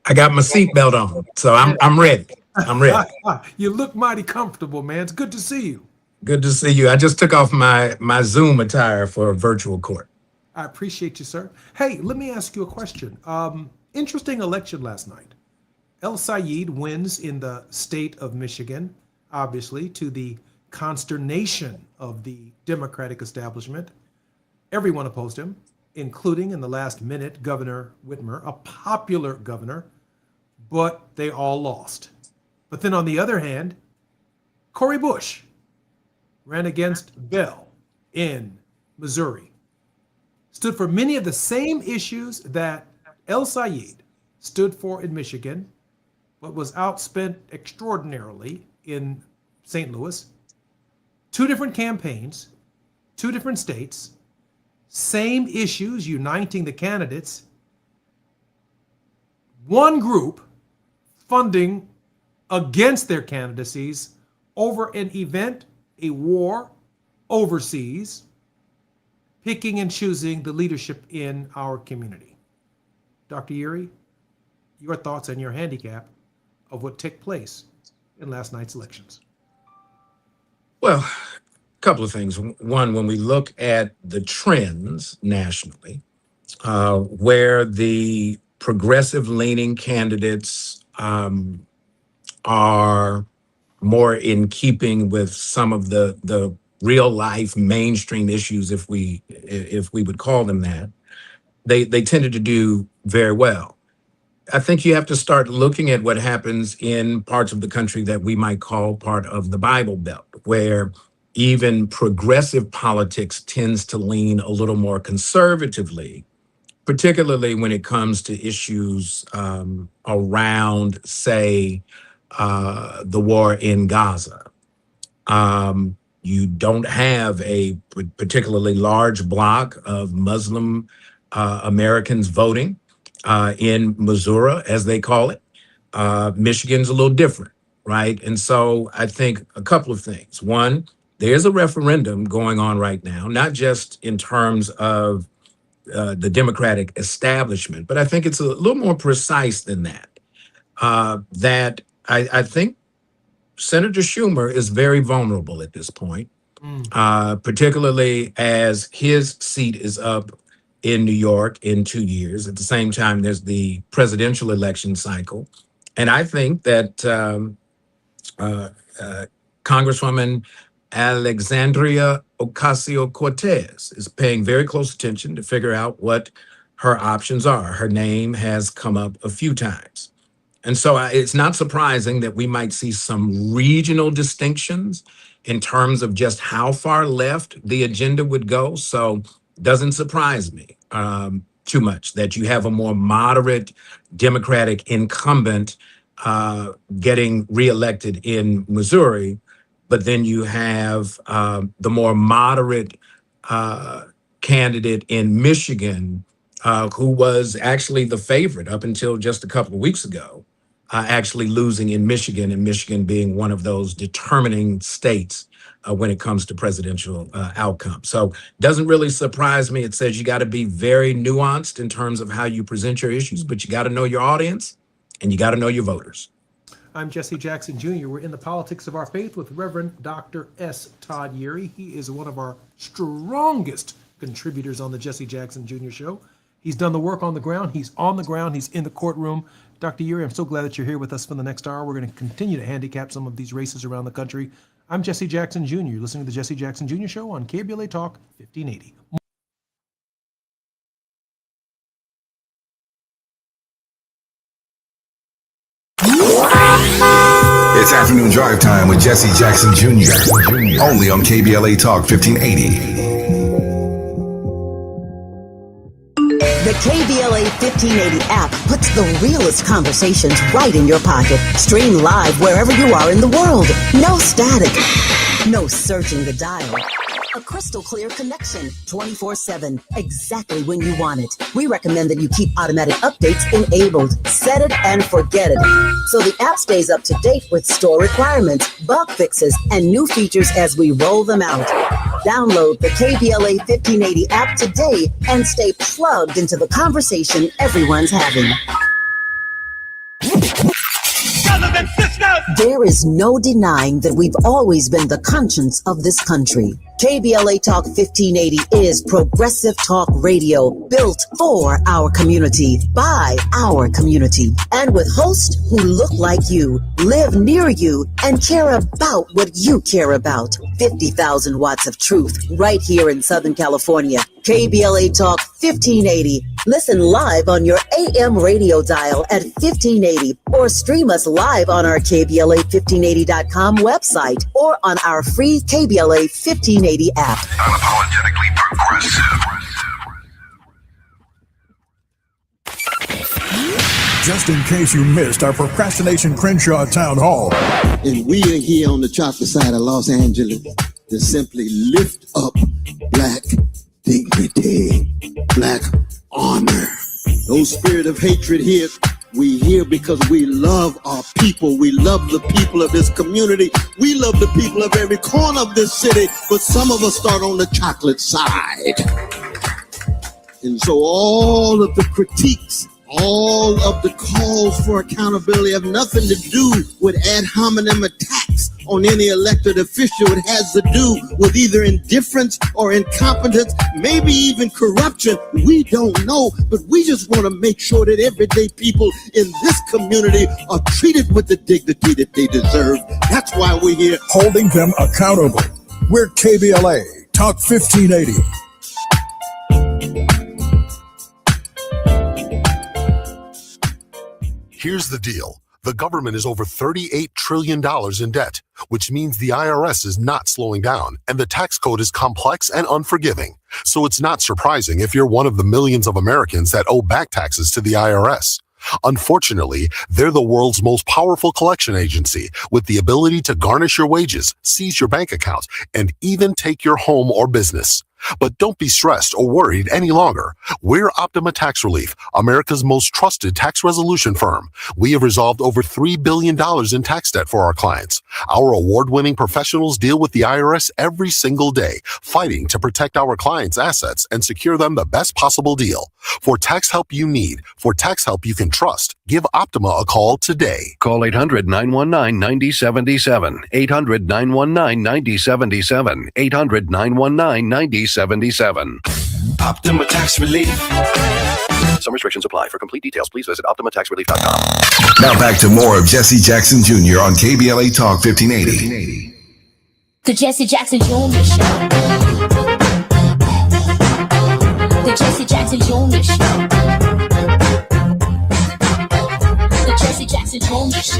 I got my seatbelt on, so I'm ready. I'm ready. You look mighty comfortable, man. It's good to see you. Good to see you. I just took off my Zoom attire for a virtual court. I appreciate you, sir. Hey, let me ask you a question. Interesting election last night. El Sayed wins in the state of Michigan, obviously, to the consternation of the Democratic establishment. Everyone opposed him, including in the last minute Governor Whitmer, a popular governor, but they all lost. But then on the other hand, Cori Bush ran against Bell in Missouri, stood for many of the same issues that El Sayed stood for in Michigan, but was outspent extraordinarily in St. Louis. Two different campaigns, two different states, same issues uniting the candidates. One group funding against their candidacies over an event, a war overseas, picking and choosing the leadership in our community. Dr. Uri, your thoughts and your handicap of what took place in last night's elections. Well, a couple of things. One, when we look at the trends nationally, where the progressive-leaning candidates are more in keeping with some of the real-life mainstream issues, if we would call them that, they tended to do very well. I think you have to start looking at what happens in parts of the country that we might call part of the Bible Belt, where even progressive politics tends to lean a little more conservatively, particularly when it comes to issues around, say, the war in Gaza. You don't have a particularly large block of Muslim Americans voting in Missouri, as they call it. Michigan's a little different, right? And so I think a couple of things. One, there's a referendum going on right now, not just in terms of the Democratic establishment, but I think it's a little more precise than that. That I think Senator Schumer is very vulnerable at this point, particularly as his seat is up in New York in 2 years. At the same time, there's the presidential election cycle. And I think that Congresswoman Alexandria Ocasio-Cortez is paying very close attention to figure out what her options are. Her name has come up a few times. And so it's not surprising that we might see some regional distinctions in terms of just how far left the agenda would go. So doesn't surprise me too much that you have a more moderate Democratic incumbent getting reelected in Missouri, but then you have the more moderate candidate in Michigan, who was actually the favorite up until just a couple of weeks ago, actually losing in Michigan, and Michigan being one of those determining states when it comes to presidential outcomes. So doesn't really surprise me. It says you got to be very nuanced in terms of how you present your issues, but you got to know your audience and you got to know your voters. I'm Jesse Jackson Jr. We're in the Politics of Our Faith with Reverend Dr. S. Todd Uri. He is one of our strongest contributors on the Jesse Jackson Jr. Show. He's done the work on the ground. He's on the ground. He's in the courtroom. Dr. Uri, I'm so glad that you're here with us for the next hour. We're going to continue to handicap some of these races around the country. I'm Jesse Jackson Jr. You're listening to the Jesse Jackson Jr. Show on KBLA Talk 1580. It's afternoon drive time with Jesse Jackson Jr. Only on KBLA Talk 1580. The KBLA 1580 app puts the realest conversations right in your pocket. Stream live wherever you are in the world. No static. No searching the dial. A crystal clear connection 24/7, exactly when you want it. We recommend that you keep automatic updates enabled. Set it and forget it. So the app stays up to date with store requirements, bug fixes, and new features as we roll them out. Download the KBLA 1580 app today and stay plugged into the conversation everyone's having. Brothers and sisters, There is no denying that we've always been the conscience of this country. KBLA Talk 1580 is progressive talk radio built for our community, by our community, and with hosts who look like you, live near you, and care about what you care about. 50,000 watts of truth right here in Southern California. KBLA Talk 1580. Listen live on your AM radio dial at 1580 or stream us live on our KBLA1580.com website or on our free KBLA 1580 app. Unapologetically progressive. Just in case you missed our Procrastination Crenshaw Town Hall. And we are here on the chocolate side of Los Angeles to simply lift up black dignity, black honor. No spirit of hatred here. We here because we love our people. We love the people of this community. We love the people of every corner of this city. But some of us start on the chocolate side. And so all of the critiques, all of the calls for accountability have nothing to do with ad hominem attacks on any elected official. It has to do with either indifference or incompetence, maybe even corruption. We don't know, but we just want to make sure that everyday people in this community are treated with the dignity that they deserve. That's why we're here. Holding them accountable. We're KBLA Talk 1580. Here's the deal. The government is over $38 trillion in debt, which means the IRS is not slowing down, and the tax code is complex and unforgiving. So it's not surprising if you're one of the millions of Americans that owe back taxes to the IRS. Unfortunately, they're the world's most powerful collection agency, with the ability to garnish your wages, seize your bank accounts, and even take your home or business. But don't be stressed or worried any longer. We're Optima Tax Relief, America's most trusted tax resolution firm. We have resolved over $3 billion in tax debt for our clients. Our award-winning professionals deal with the IRS every single day, fighting to protect our clients' assets and secure them the best possible deal. For tax help you need, for tax help you can trust, give Optima a call today. Call 800-919-9077. 800-919-9077. 800-919-9077. Optima Tax Relief. Some restrictions apply. For complete details, please visit OptimaTaxRelief.com. Now back to more of Jesse Jackson Jr. on KBLA Talk 1580. The Jesse Jackson Jr. Show. The Jesse Jackson Jr. Show. The Jesse Jackson Jr. Show.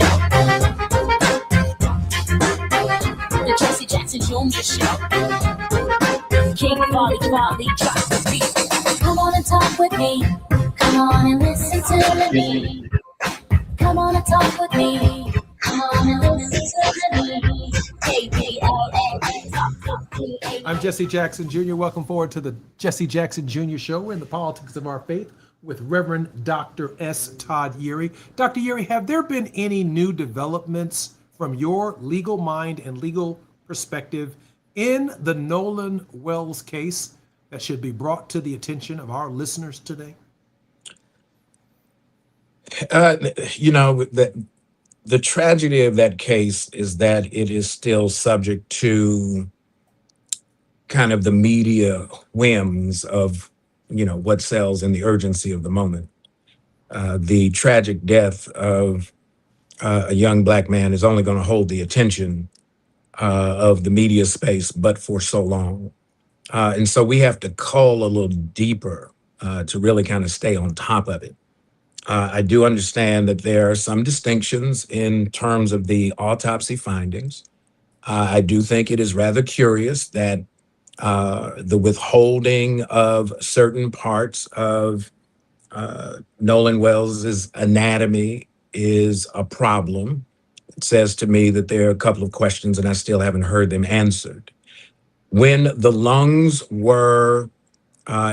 The Jesse Jackson Jr. Show. King Farley, drop the beat. Come on and talk with me. Come on and listen to me. Come on and talk with me. Come on and listen to me. I'm Jesse Jackson Jr. Welcome forward to the Jesse Jackson Jr. Show. We're in the politics of our faith with Reverend Dr. S. Todd Yeary. Dr. Yeary, have there been any new developments from your legal mind and legal perspective in the Nolan Wells case that should be brought to the attention of our listeners today? The tragedy of that case is that it is still subject to kind of the media whims of, what sells and the urgency of the moment. The tragic death of a young Black man is only going to hold the attention of the media space, but for so long. And so we have to cull a little deeper to really kind of stay on top of it. I do understand that there are some distinctions in terms of the autopsy findings. I do think it is rather curious that the withholding of certain parts of Nolan Wells' anatomy is a problem. It says to me that there are a couple of questions and I still haven't heard them answered. When the lungs were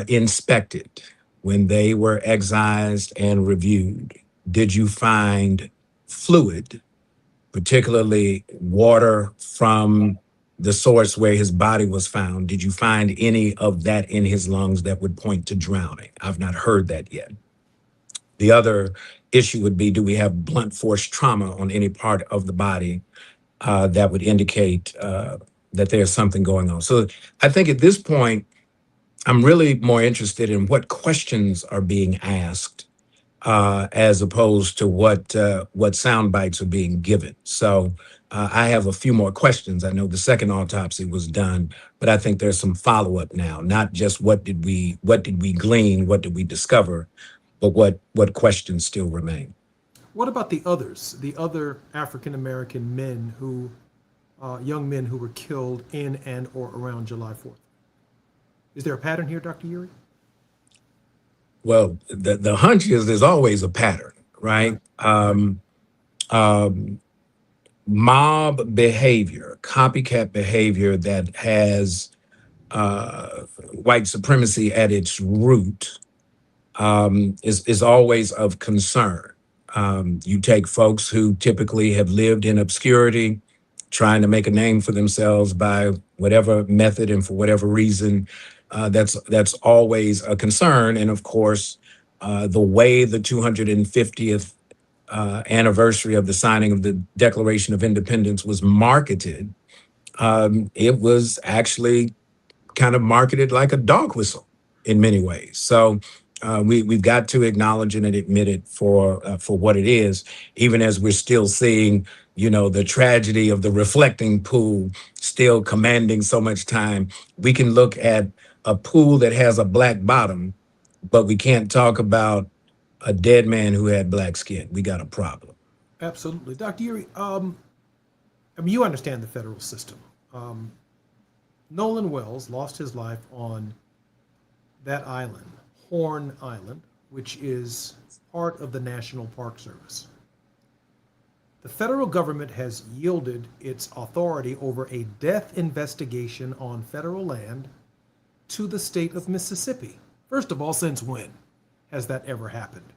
inspected, when they were excised and reviewed, did you find fluid, particularly water from the source where his body was found? Did you find any of that in his lungs that would point to drowning? I've not heard that yet. The other issue would be, do we have blunt force trauma on any part of the body that would indicate that there's something going on? So I think at this point, I'm really more interested in what questions are being asked as opposed to what sound bites are being given. So I have a few more questions. I know the second autopsy was done, but I think there's some follow-up now, not just what did we glean, what did we discover, but what questions still remain. What about the others, the other African-American men who, young men who were killed in and or around July 4th? Is there a pattern here, Dr. Uri? Well, the hunch is there's always a pattern, right? Mob behavior, copycat behavior that has white supremacy at its root is always of concern. You take folks who typically have lived in obscurity, trying to make a name for themselves by whatever method and for whatever reason. That's always a concern. And of course, the way the 250th anniversary of the signing of the Declaration of Independence was marketed, it was actually kind of marketed like a dog whistle in many ways. So we've got to acknowledge it and admit it for what it is, even as we're still seeing, the tragedy of the reflecting pool still commanding so much time. We can look at a pool that has a black bottom, but we can't talk about a dead man who had black skin. We got a problem. Absolutely. Dr. Uri, you understand the federal system. Nolan Wells lost his life on that island, Horn Island, which is part of the National Park Service. The federal government has yielded its authority over a death investigation on federal land to the state of Mississippi. First of all, since when has that ever happened?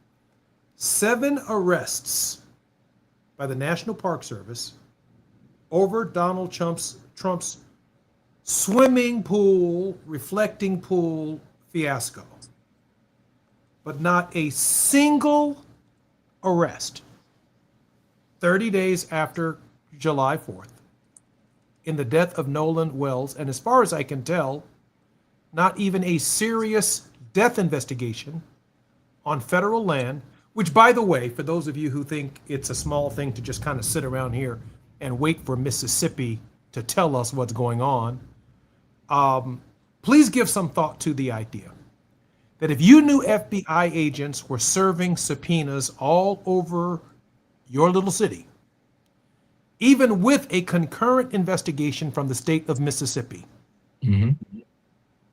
7 arrests by the National Park Service over Donald Trump's swimming pool, reflecting pool fiasco. But not a single arrest 30 days after July 4th in the death of Nolan Wells. And as far as I can tell, not even a serious death investigation on federal land, which, by the way, for those of you who think it's a small thing to just kind of sit around here and wait for Mississippi to tell us what's going on, please give some thought to the idea that if you knew FBI agents were serving subpoenas all over your little city, even with a concurrent investigation from the state of Mississippi,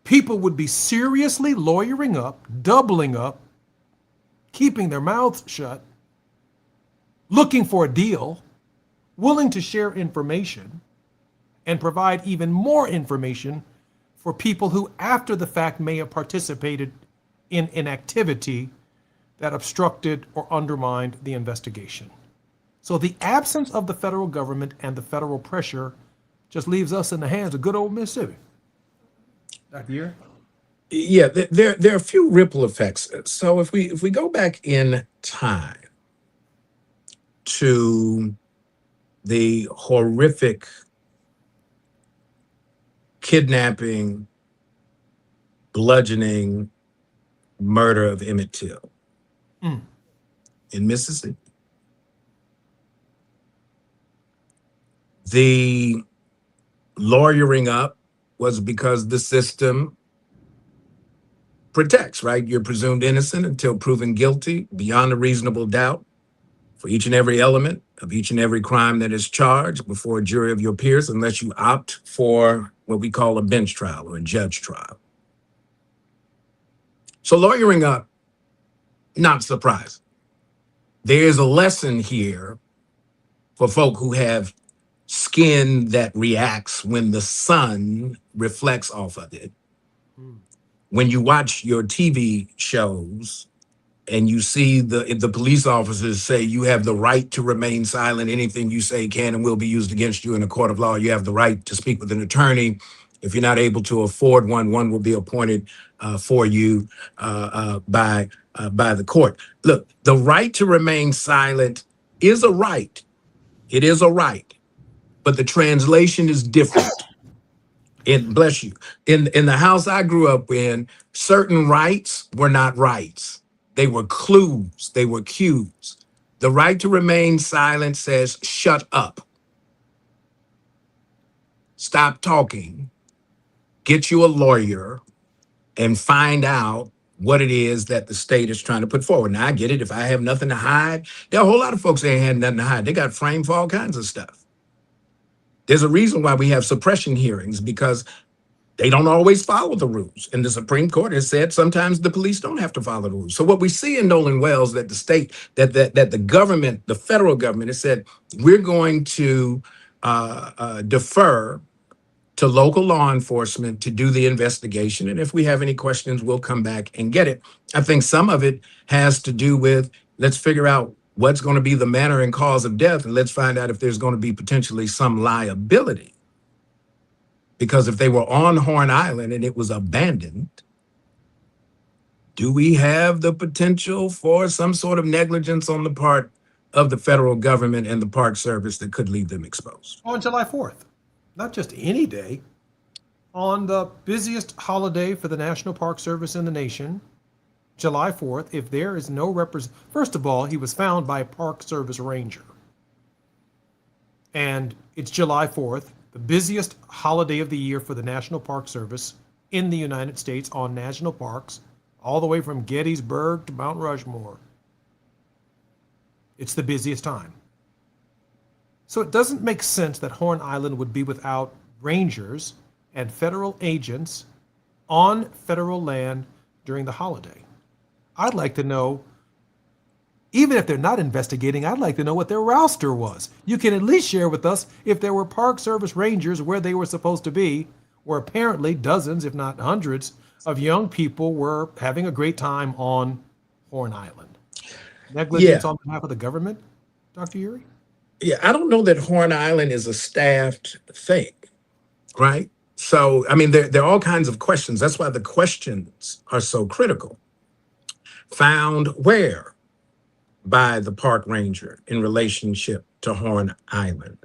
people would be seriously lawyering up, doubling up, keeping their mouths shut, looking for a deal, willing to share information, and provide even more information for people who, after the fact, may have participated in an activity that obstructed or undermined the investigation. So the absence of the federal government and the federal pressure just leaves us in the hands of good old Mississippi. Dr. Uri? Yeah, there are a few ripple effects. So if we go back in time to the horrific kidnapping, bludgeoning, murder of Emmett Till in Mississippi, the lawyering up was because the system protects, right? You're presumed innocent until proven guilty beyond a reasonable doubt for each and every element of each and every crime that is charged before a jury of your peers, unless you opt for what we call a bench trial or a judge trial. So lawyering up, not surprising. There's a lesson here for folk who have skin that reacts when the sun reflects off of it. When you watch your TV shows and you see the police officers say you have the right to remain silent, anything you say can and will be used against you in a court of law. You have the right to speak with an attorney. If you're not able to afford one, one will be appointed for you by by the court. Look, the right to remain silent is a right. It is a right, but the translation is different. Bless you. In the house I grew up in, certain rights were not rights. They were clues. They were cues. The right to remain silent says, shut up. Stop talking. Get you a lawyer and find out what it is that the state is trying to put forward. Now, I get it. If I have nothing to hide, there are a whole lot of folks that ain't had nothing to hide. They got framed for all kinds of stuff. There's a reason why we have suppression hearings, because they don't always follow the rules. And the Supreme Court has said sometimes the police don't have to follow the rules. So what we see in Nolan Wells, that the state, that the government, the federal government has said, we're going to defer to local law enforcement to do the investigation. And if we have any questions, we'll come back and get it. I think some of it has to do with, let's figure out what's going to be the manner and cause of death, and let's find out if there's going to be potentially some liability. Because if they were on Horn Island and it was abandoned, do we have the potential for some sort of negligence on the part of the federal government and the Park Service that could leave them exposed? On July 4th, not just any day, on the busiest holiday for the National Park Service in the nation, July 4th, if there is no first of all, he was found by a Park Service ranger. And it's July 4th, the busiest holiday of the year for the National Park Service in the United States on national parks, all the way from Gettysburg to Mount Rushmore. It's the busiest time. So it doesn't make sense that Horn Island would be without rangers and federal agents on federal land during the holiday. I'd like to know, even if they're not investigating, I'd like to know what their roster was. You can at least share with us if there were Park Service rangers where they were supposed to be, where apparently dozens, if not hundreds, of young people were having a great time on Horn Island. Negligence on behalf of the government, Dr. Urey? Yeah, I don't know that Horn Island is a staffed thing, right? So, I mean, there are all kinds of questions. That's why the questions are so critical. Found where by the park ranger in relationship to Horn Island?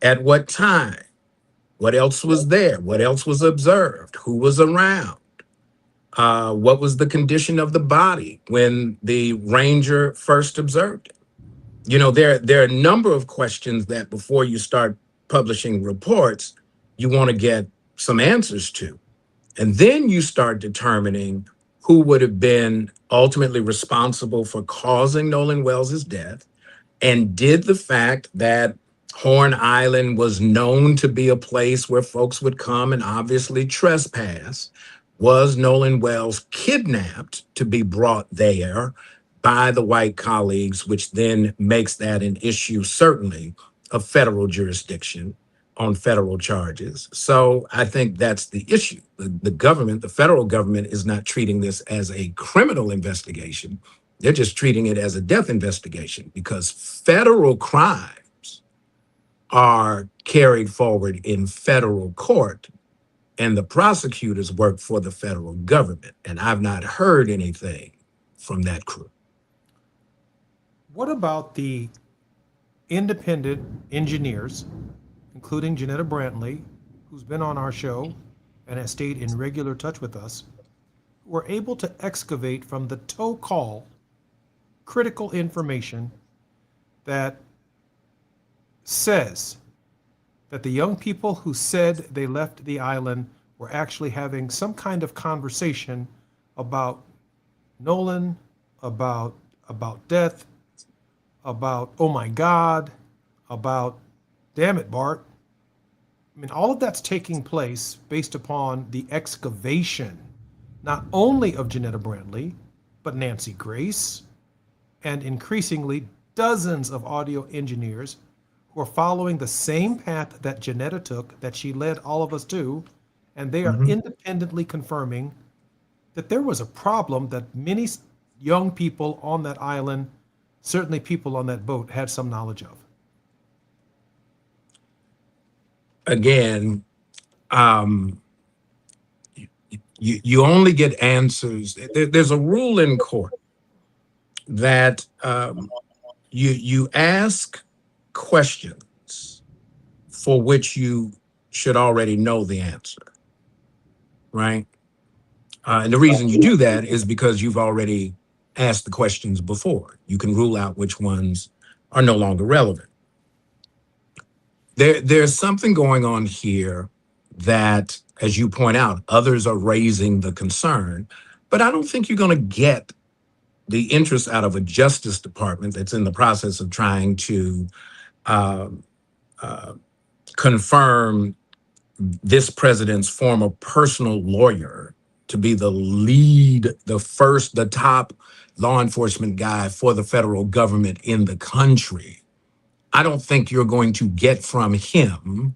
At what time? What else was there? What else was observed? Who was around? What was the condition of the body when the ranger first observed it? You know, there are a number of questions that before you start publishing reports, you want to get some answers to. And then you start determining who would have been ultimately responsible for causing Nolan Wells' death. And did the fact that Horn Island was known to be a place where folks would come and obviously trespass, was Nolan Wells kidnapped to be brought there by the white colleagues, which then makes that an issue, certainly, of federal jurisdiction on federal charges. So I think that's the issue. The government, the federal government, is not treating this as a criminal investigation. They're just treating it as a death investigation, because federal crimes are carried forward in federal court and the prosecutors work for the federal government. And I've not heard anything from that crew. What about the independent engineers, including Janetta Brantley, who's been on our show and has stayed in regular touch with us, who were able to excavate from the tow call critical information that says that the young people who said they left the island were actually having some kind of conversation about Nolan, about death, about, oh my God, about, damn it, Bart. I mean, all of that's taking place based upon the excavation, not only of Janetta Brantley, but Nancy Grace, and increasingly dozens of audio engineers who are following the same path that Janetta took, that she led all of us to, and they are independently confirming that there was a problem that many young people on that island, certainly people on that boat, had some knowledge of. Again, you only get answers. There's a rule in court that you ask questions for which you should already know the answer, right? And the reason you do that is because you've already asked the questions before. You can rule out which ones are no longer relevant. There's something going on here that, as you point out, others are raising the concern, but I don't think you're going to get the interest out of a Justice Department that's in the process of trying to confirm this president's former personal lawyer to be the top law enforcement guy for the federal government in the country. I don't think you're going to get from him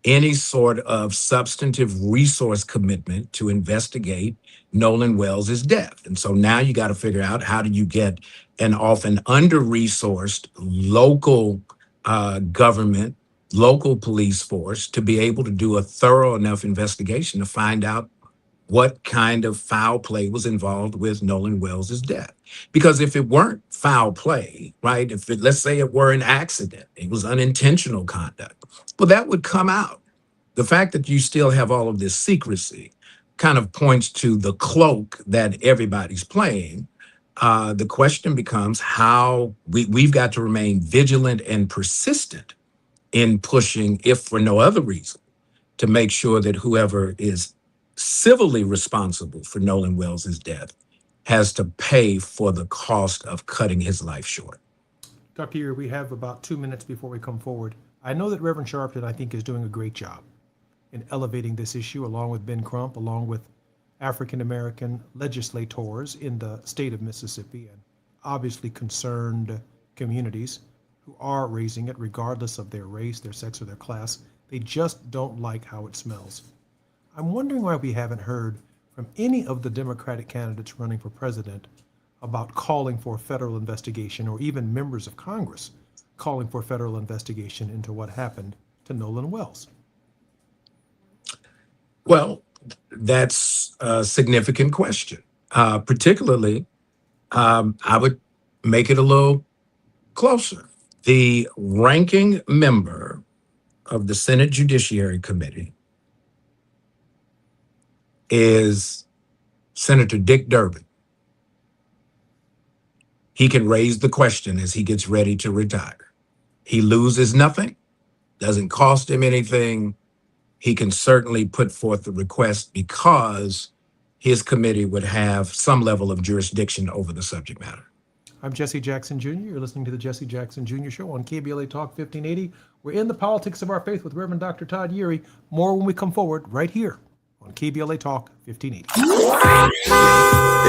any sort of substantive resource commitment to investigate Nolan Wells' death. And so now you got to figure out, how do you get an often under-resourced local government, local police force to be able to do a thorough enough investigation to find out what kind of foul play was involved with Nolan Wells' death. Because if it weren't foul play, right, let's say it were an accident, it was unintentional conduct, well, that would come out. The fact that you still have all of this secrecy kind of points to the cloak that everybody's playing. The question becomes how we've got to remain vigilant and persistent in pushing, if for no other reason, to make sure that whoever is civilly responsible for Nolan Wells' death has to pay for the cost of cutting his life short. Dr. Yeary, we have about 2 minutes before we come forward. I know that Reverend Sharpton, I think, is doing a great job in elevating this issue, along with Ben Crump, along with African-American legislators in the state of Mississippi, and obviously concerned communities who are raising it regardless of their race, their sex, or their class. They just don't like how it smells. I'm wondering why we haven't heard from any of the Democratic candidates running for president about calling for a federal investigation, or even members of Congress calling for a federal investigation into what happened to Nolan Wells. Well, that's a significant question. Particularly, I would make it a little closer. The ranking member of the Senate Judiciary Committee is Senator Dick Durbin. He can raise the question as he gets ready to retire. He loses nothing, doesn't cost him anything. He can certainly put forth the request because his committee would have some level of jurisdiction over the subject matter. I'm Jesse Jackson Jr. You're listening to the Jesse Jackson Jr. Show on KBLA Talk 1580. We're in the politics of our faith with Reverend Dr. Todd Yeary. More when we come forward right here on KBLA Talk 1580.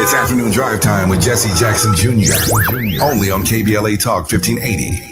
It's afternoon drive time with Jesse Jackson Jr. Only on KBLA Talk 1580.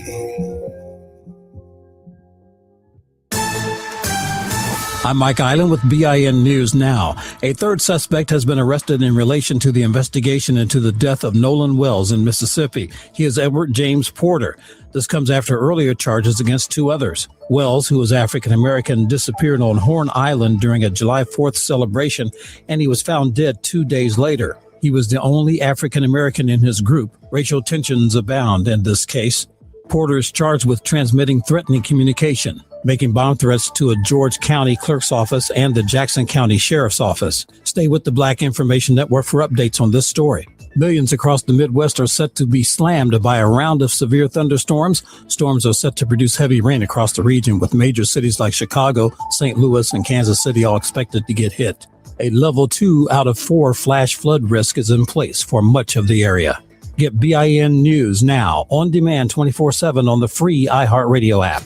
I'm Mike Island with BIN News Now. A third suspect has been arrested in relation to the investigation into the death of Nolan Wells in Mississippi. He is Edward James Porter. This comes after earlier charges against two others. Wells, who was African-American, disappeared on Horn Island during a July 4th celebration, and he was found dead 2 days later. He was the only African-American in his group. Racial tensions abound in this case. Porter is charged with transmitting threatening communication, making bomb threats to a George County clerk's office and the Jackson County Sheriff's Office. Stay with the Black Information Network for updates on this story. Millions across the Midwest are set to be slammed by a round of severe thunderstorms. Storms are set to produce heavy rain across the region, with major cities like Chicago, St. Louis, and Kansas City all expected to get hit. A level 2 out of 4 flash flood risk is in place for much of the area. Get BIN News Now on demand 24/7 on the free iHeartRadio app.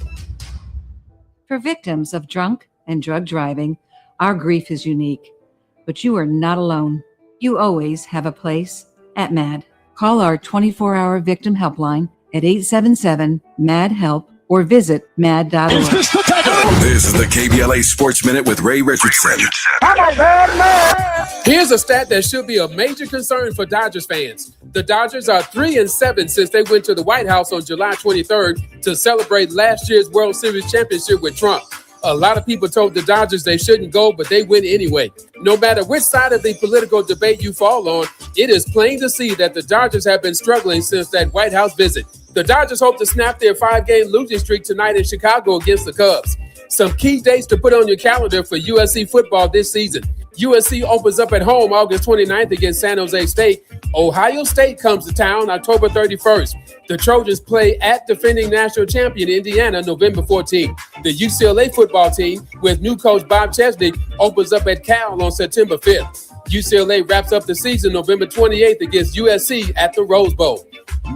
For victims of drunk and drug driving, our grief is unique, but you are not alone. You always have a place at MAD. Call our 24-hour victim helpline at 877-MAD-HELP or visit mad.org. This is the KBLA Sports Minute with Ray Richardson. Here's a stat that should be a major concern for Dodgers fans. The Dodgers are 3-7 since they went to the White House on July 23rd to celebrate last year's World Series championship with Trump. A lot of people told the Dodgers they shouldn't go, but they went anyway. No matter which side of the political debate you fall on, It is plain to see that the Dodgers have been struggling since that White House visit. The Dodgers hope to snap their 5-game losing streak tonight in Chicago against the Cubs. Some key dates to put on your calendar for USC football this season. USC opens up at home August 29th against San Jose State. Ohio State comes to town October 31st. The Trojans play at defending national champion Indiana November 14th. The UCLA football team, with new coach Bob Chesnick, opens up at Cal on September 5th. UCLA wraps up the season November 28th against USC at the Rose Bowl.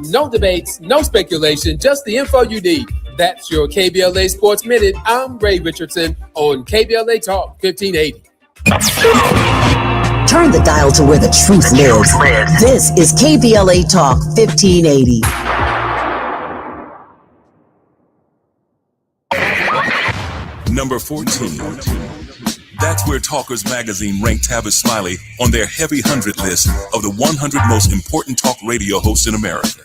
No debates, no speculation, just the info you need. That's your KBLA Sports Minute. I'm Ray Richardson on KBLA Talk 1580. Turn the dial to where the truth lives. This is KBLA Talk 1580. Number 14. That's where Talkers Magazine ranked Tavis Smiley on their heavy 100 list of the 100 most important talk radio hosts in America.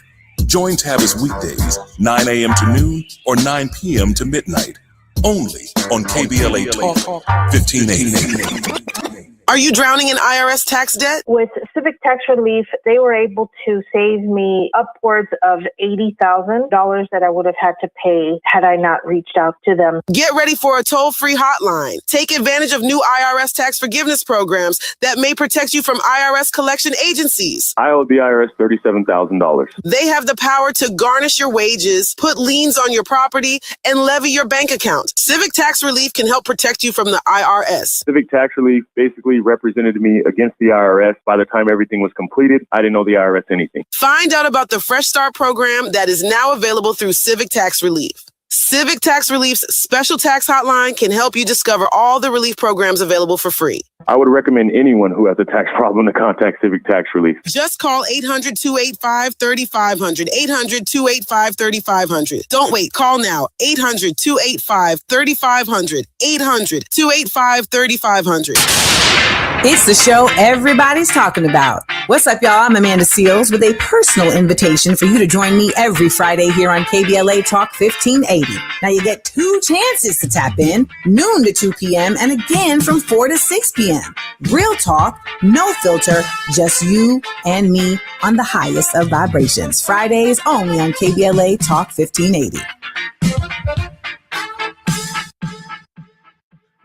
Join Tavis weekdays, 9 a.m. to noon or 9 p.m. to midnight, only on KBLA Talk 1580. Are you drowning in IRS tax debt? With Civic Tax Relief, they were able to save me upwards of $80,000 that I would have had to pay had I not reached out to them. Get ready for a toll-free hotline. Take advantage of new IRS tax forgiveness programs that may protect you from IRS collection agencies. I owe the IRS $37,000. They have the power to garnish your wages, put liens on your property, and levy your bank account. Civic Tax Relief can help protect you from the IRS. Civic Tax Relief basically represented me against the IRS. By the time everything was completed, I didn't owe the IRS anything. Find out about the Fresh Start program that is now available through Civic Tax Relief. Civic Tax Relief's special tax hotline can help you discover all the relief programs available for free. I would recommend anyone who has a tax problem to contact Civic Tax Relief. Just call 800-285-3500, 800-285-3500. Don't wait. Call now. 800-285-3500, 800-285-3500. It's the show everybody's talking about. What's up, y'all? I'm Amanda Seals with a personal invitation for you to join me every Friday here on KBLA Talk 1580. Now, you get 2 chances to tap in, noon to 2 p.m., and again from 4 to 6 p.m. Real talk, no filter, just you and me on the highest of vibrations. Fridays only on KBLA Talk 1580.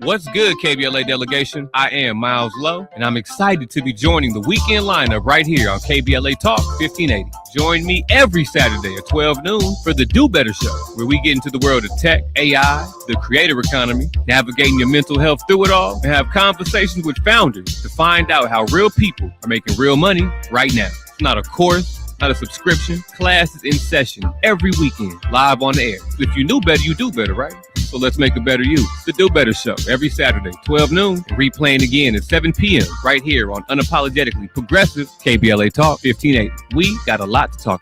What's good, KBLA delegation? I am Miles Lowe, and I'm excited to be joining the weekend lineup right here on KBLA Talk 1580. Join me every Saturday at 12 noon for the Do Better Show, where we get into the world of tech, AI, the creator economy, navigating your mental health through it all, and have conversations with founders to find out how real people are making real money right now. It's not a course, not a subscription. Classes in session every weekend, live on the air. So if you knew better, you do better, right? So let's make a better you. The Do Better Show every Saturday, 12 noon, replaying again at 7 p.m. right here on Unapologetically Progressive KBLA Talk 1580. We got a lot to talk.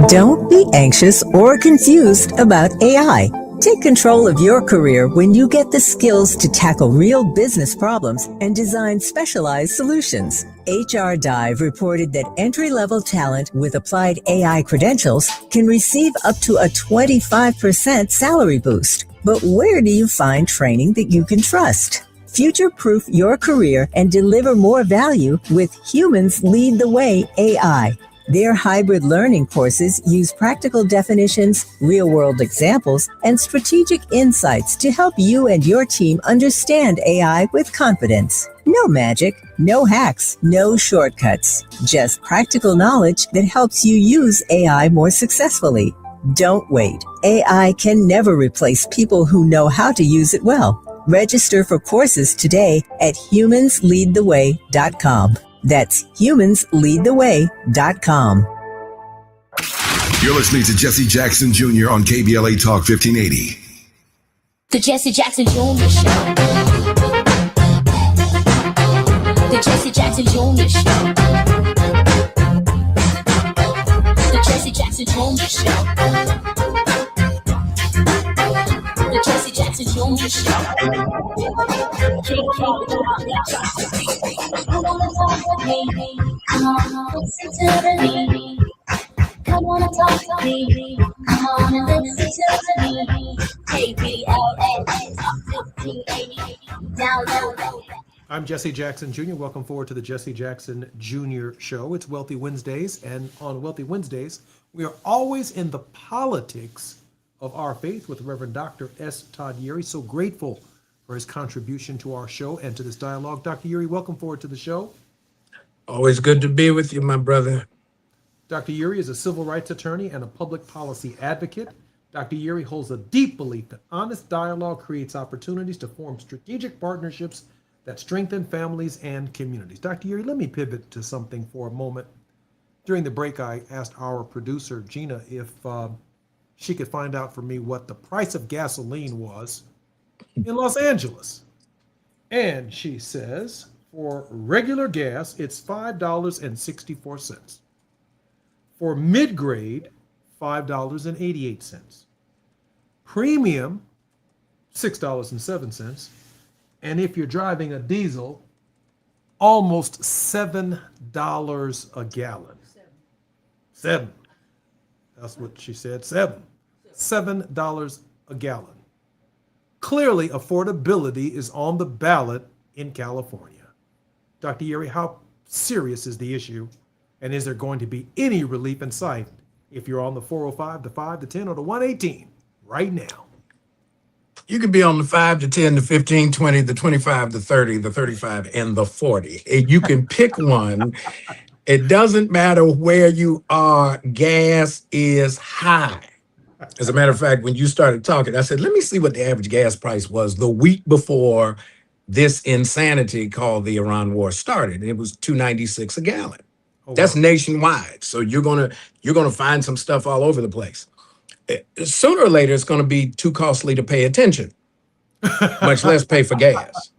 Don't be anxious or confused about AI. Take control of your career when you get the skills to tackle real business problems and design specialized solutions. HR Dive reported that entry-level talent with applied AI credentials can receive up to a 25% salary boost. But where do you find training that you can trust? Future-proof your career and deliver more value with Humans Lead the Way AI. Their hybrid learning courses use practical definitions, real-world examples, and strategic insights to help you and your team understand AI with confidence. No magic, no hacks, no shortcuts. Just practical knowledge that helps you use AI more successfully. Don't wait. AI can never replace people who know how to use it well. Register for courses today at humansleadtheway.com. That's humansleadtheway.com. You're listening to Jesse Jackson Jr. on KBLA Talk 1580. The Jesse Jackson Jr. Show. The Jesse Jackson Jr. Show. The Jesse Jackson Jr. Show. The Jesse Jackson Jr. Show. Come on and talk with me. Come on and listen to me. Come on and talk to me. Come on and listen to me. KBLA Talk 1580. Download I'm Jesse Jackson Jr. Welcome forward to the Jesse Jackson Jr. Show. It's Wealthy Wednesdays, and on Wealthy Wednesdays, we are always in the politics of our faith with Reverend Dr. S. Todd Yeary. So grateful for his contribution to our show and to this dialogue. Dr. Yeary, welcome forward to the show. Always good to be with you, my brother. Dr. Yeary is a civil rights attorney and a public policy advocate. Dr. Yeary holds a deep belief that honest dialogue creates opportunities to form strategic partnerships that strengthen families and communities. Dr. Yeary, let me pivot to something for a moment. During the break, I asked our producer, Gina, if she could find out for me what the price of gasoline was in Los Angeles. And she says, for regular gas, it's $5.64. For mid-grade, $5.88. Premium, $6.07. And if you're driving a diesel, almost $7 a gallon. Seven. That's what she said, $7 a gallon. Clearly, affordability is on the ballot in California. Dr. Yeary, how serious is the issue? And is there going to be any relief in sight if you're on the 405, the 5, the 10, or the 118 right now? You could be on the 5, the 10, the 15, 20, the 25, the 30, the 35, and the 40. And you can pick one. It doesn't matter where you are, gas is high. As a matter of fact, when you started talking, I said, let me see what the average gas price was the week before this insanity called the Iran war started. It was $2.96 a gallon. Oh, that's wow. Nationwide. So you're gonna find some stuff all over the place. Sooner or later, it's going to be too costly to pay attention, much less pay for gas.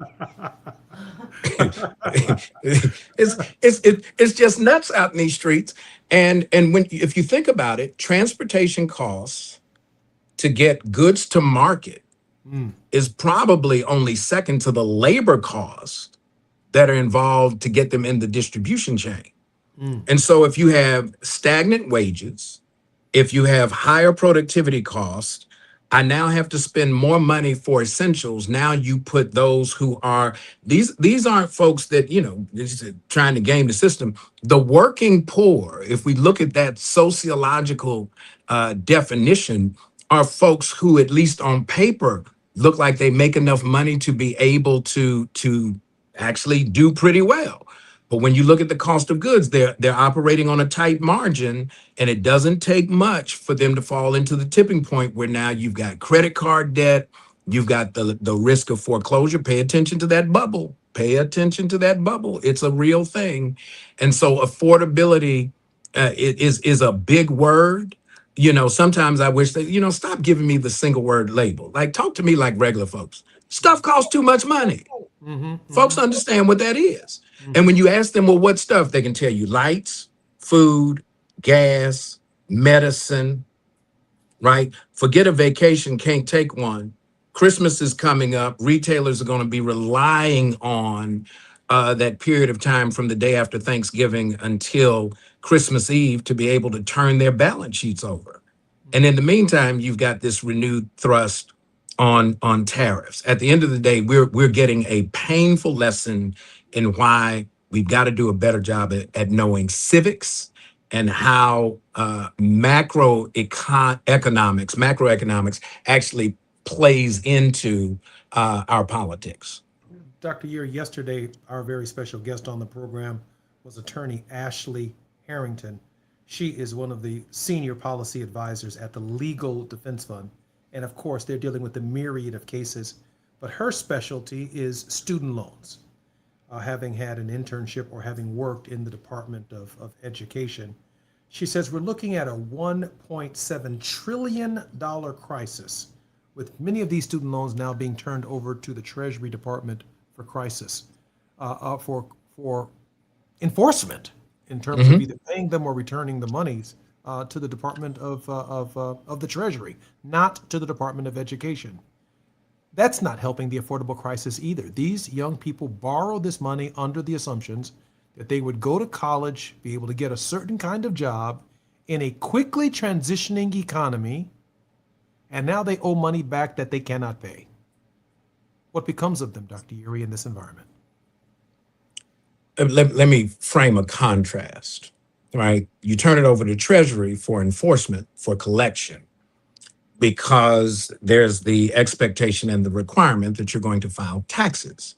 It's just nuts out in these streets. And if you think about it, transportation costs to get goods to market is probably only second to the labor costs that are involved to get them in the distribution chain. And so if you have stagnant wages, if you have higher productivity costs, I now have to spend more money for essentials. Now you put those who are, these aren't folks that, just trying to game the system. The working poor, if we look at that sociological definition, are folks who, at least on paper, look like they make enough money to be able to actually do pretty well. But when you look at the cost of goods, they're operating on a tight margin, and it doesn't take much for them to fall into the tipping point where now you've got credit card debt, you've got the risk of foreclosure. Pay attention to that bubble. Pay attention to that bubble. It's a real thing. And so affordability is a big word. Sometimes I wish that, stop giving me the single word label. Like, talk to me like regular folks. Stuff costs too much money. Folks understand what that is. And when you ask them, well, what stuff, they can tell you lights, food, gas, medicine, right? Forget a vacation, can't take one. Christmas is coming up. Retailers are going to be relying on that period of time from the day after Thanksgiving until Christmas Eve to be able to turn their balance sheets over. And in the meantime, you've got this renewed thrust on tariffs. At the end of the day, we're getting a painful lesson in why we've got to do a better job at knowing civics and how macroeconomics actually plays into our politics. Dr. Yeary, yesterday, our very special guest on the program was attorney Ashley Harrington. She is one of the senior policy advisors at the Legal Defense Fund. And of course, they're dealing with the myriad of cases, but her specialty is student loans. Having had an internship or having worked in the Department of Education, she says we're looking at a $1.7 trillion crisis, with many of these student loans now being turned over to the Treasury Department for crisis, for enforcement in terms of either paying them or returning the monies to the Department of the Treasury, not to the Department of Education. That's not helping the affordable crisis either. These young people borrow this money under the assumptions that they would go to college, be able to get a certain kind of job in a quickly transitioning economy, and now they owe money back that they cannot pay. What becomes of them, Dr. Yeary, in this environment? let me frame a contrast, right? You turn it over to Treasury for enforcement, for collection, because there's the expectation and the requirement that you're going to file taxes.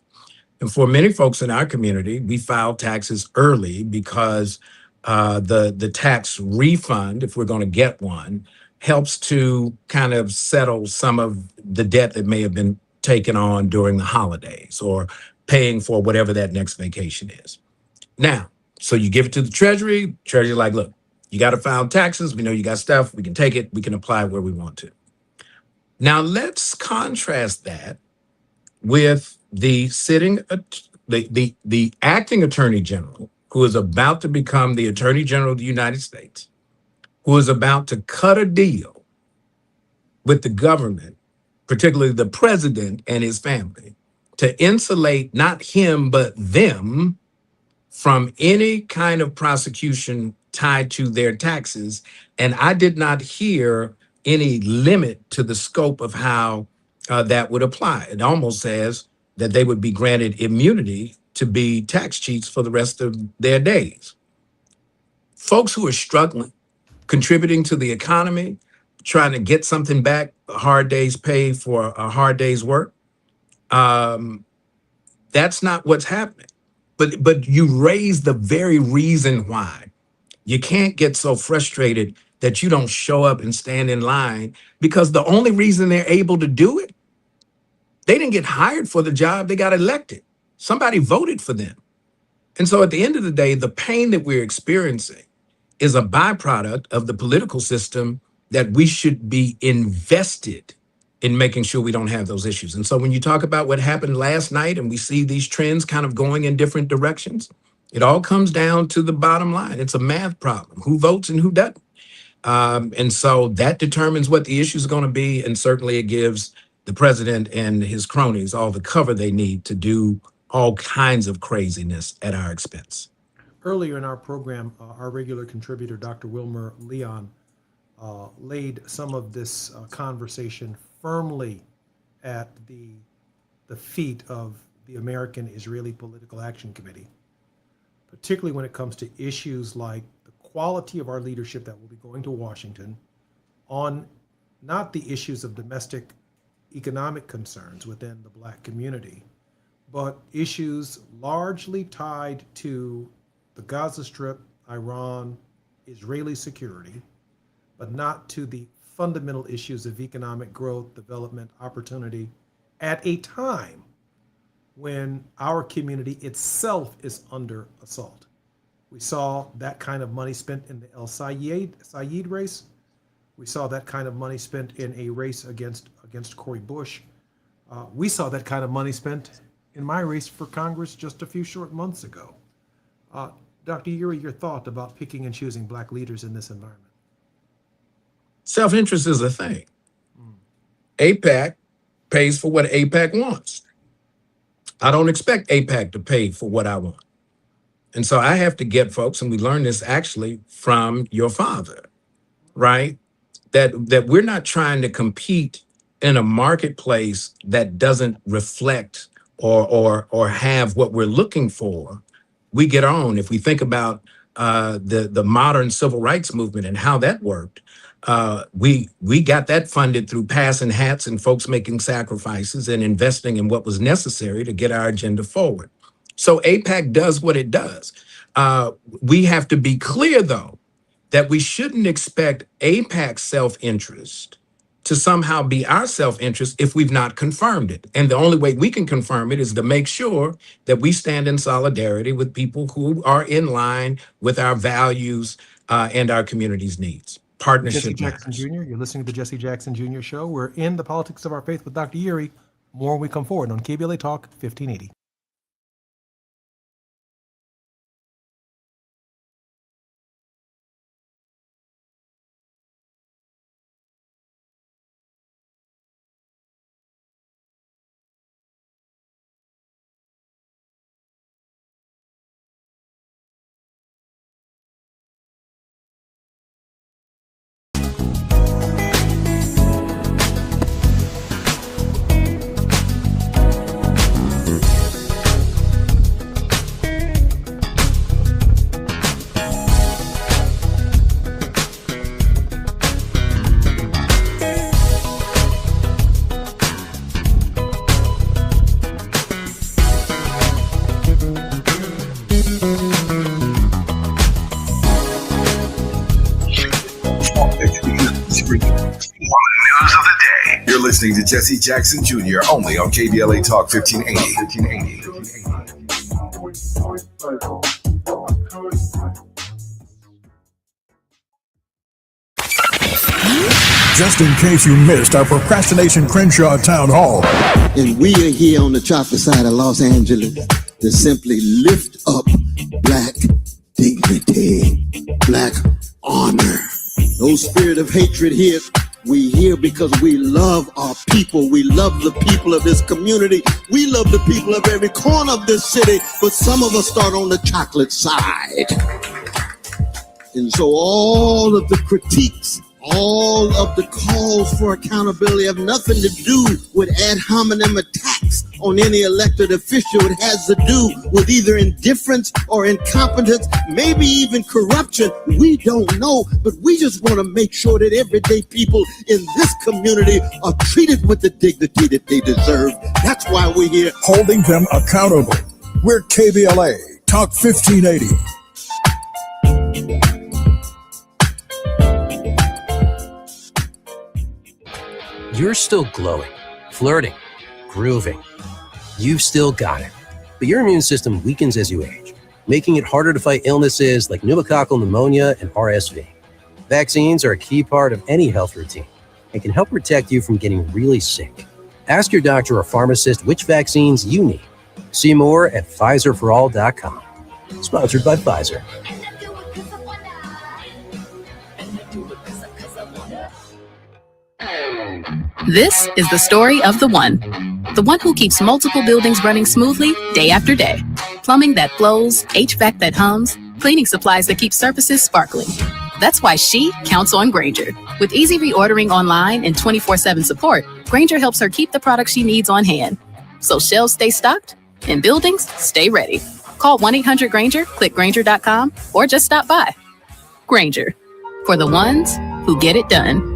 And for many folks in our community, we file taxes early because the tax refund, if we're going to get one, helps to kind of settle some of the debt that may have been taken on during the holidays or paying for whatever that next vacation is. Now, so you give it to the Treasury, Treasury like, look, you got to file taxes. We know you got stuff. We can take it. We can apply it where we want to. Now, let's contrast that with the the acting Attorney General, who is about to become the Attorney General of the United States, who is about to cut a deal with the government, particularly the president and his family, to insulate not him, but them from any kind of prosecution tied to their taxes. And I did not hear any limit to the scope of how that would apply. It almost says that they would be granted immunity to be tax cheats for the rest of their days. Folks who are struggling, contributing to the economy, trying to get something back, a hard day's pay for a hard day's work, that's not what's happening. But you raise the very reason why you can't get so frustrated that you don't show up and stand in line, because the only reason they're able to do it, they didn't get hired for the job, they got elected. Somebody voted for them. And so at the end of the day, the pain that we're experiencing is a byproduct of the political system that we should be invested in making sure we don't have those issues. And so when you talk about what happened last night and we see these trends kind of going in different directions, it all comes down to the bottom line. It's a math problem. Who votes and who doesn't? And so that determines what the issues are going to be. And certainly it gives the president and his cronies all the cover they need to do all kinds of craziness at our expense. Earlier in our program, our regular contributor, Dr. Wilmer Leon, laid some of this conversation firmly at the feet of the American Israeli Political Action Committee, particularly when it comes to issues like the quality of our leadership that will be going to Washington on not the issues of domestic economic concerns within the Black community, but issues largely tied to the Gaza Strip, Iran, Israeli security, but not to the fundamental issues of economic growth, development, opportunity, at a time when our community itself is under assault. We saw that kind of money spent in the El Sayed race. We saw that kind of money spent in a race against Cori Bush. We saw that kind of money spent in my race for Congress just a few short months ago. Dr. Uri, your thought about picking and choosing Black leaders in this environment? Self-interest is a thing. AIPAC pays for what AIPAC wants. I don't expect AIPAC to pay for what I want. And so I have to get folks, and we learned this actually from your father, right? That we're not trying to compete in a marketplace that doesn't reflect or have what we're looking for. We get on. If we think about the modern civil rights movement and how that worked, we got that funded through passing hats and folks making sacrifices and investing in what was necessary to get our agenda forward. So AIPAC does what it does. We have to be clear, though, that we shouldn't expect AIPAC's self-interest to somehow be our self-interest if we've not confirmed it. And the only way we can confirm it is to make sure that we stand in solidarity with people who are in line with our values and our community's needs. Partnership Jesse Jackson Jr., you're listening to the Jesse Jackson Jr. Show. We're in the politics of our faith with Dr. Uri. More when we come forward on KBLA Talk 1580. listening to Jesse Jackson Jr. only on KBLA Talk 1580. Just in case you missed our Procrastination Crenshaw Town Hall. And we are here on the chocolate side of Los Angeles to simply lift up black dignity, black honor. No spirit of hatred here. We here because we love our people. We love the people of this community. We love the people of every corner of this city. But some of us start on the chocolate side. And so all of the critiques, all of the calls for accountability have nothing to do with ad hominem attacks on any elected official. It has to do with either indifference or incompetence, maybe even corruption. We don't know, but we just want to make sure that everyday people in this community are treated with the dignity that they deserve. That's why we're here. Holding them accountable. We're KBLA Talk 1580. You're still glowing, flirting, grooving. You've still got it. But your immune system weakens as you age, making it harder to fight illnesses like pneumococcal pneumonia and RSV. Vaccines are a key part of any health routine and can help protect you from getting really sick. Ask your doctor or pharmacist which vaccines you need. See more at PfizerForAll.com. Sponsored by Pfizer. This is the story of the one who keeps multiple buildings running smoothly day after day. Plumbing that flows, HVAC that hums, cleaning supplies that keep surfaces sparkling. That's why she counts on Grainger. With easy reordering online and 24/7 support, Grainger helps her keep the products she needs on hand. So shelves stay stocked and buildings stay ready. Call 1-800-GRAINGER, click Grainger.com, or just stop by. Grainger, for the ones who get it done.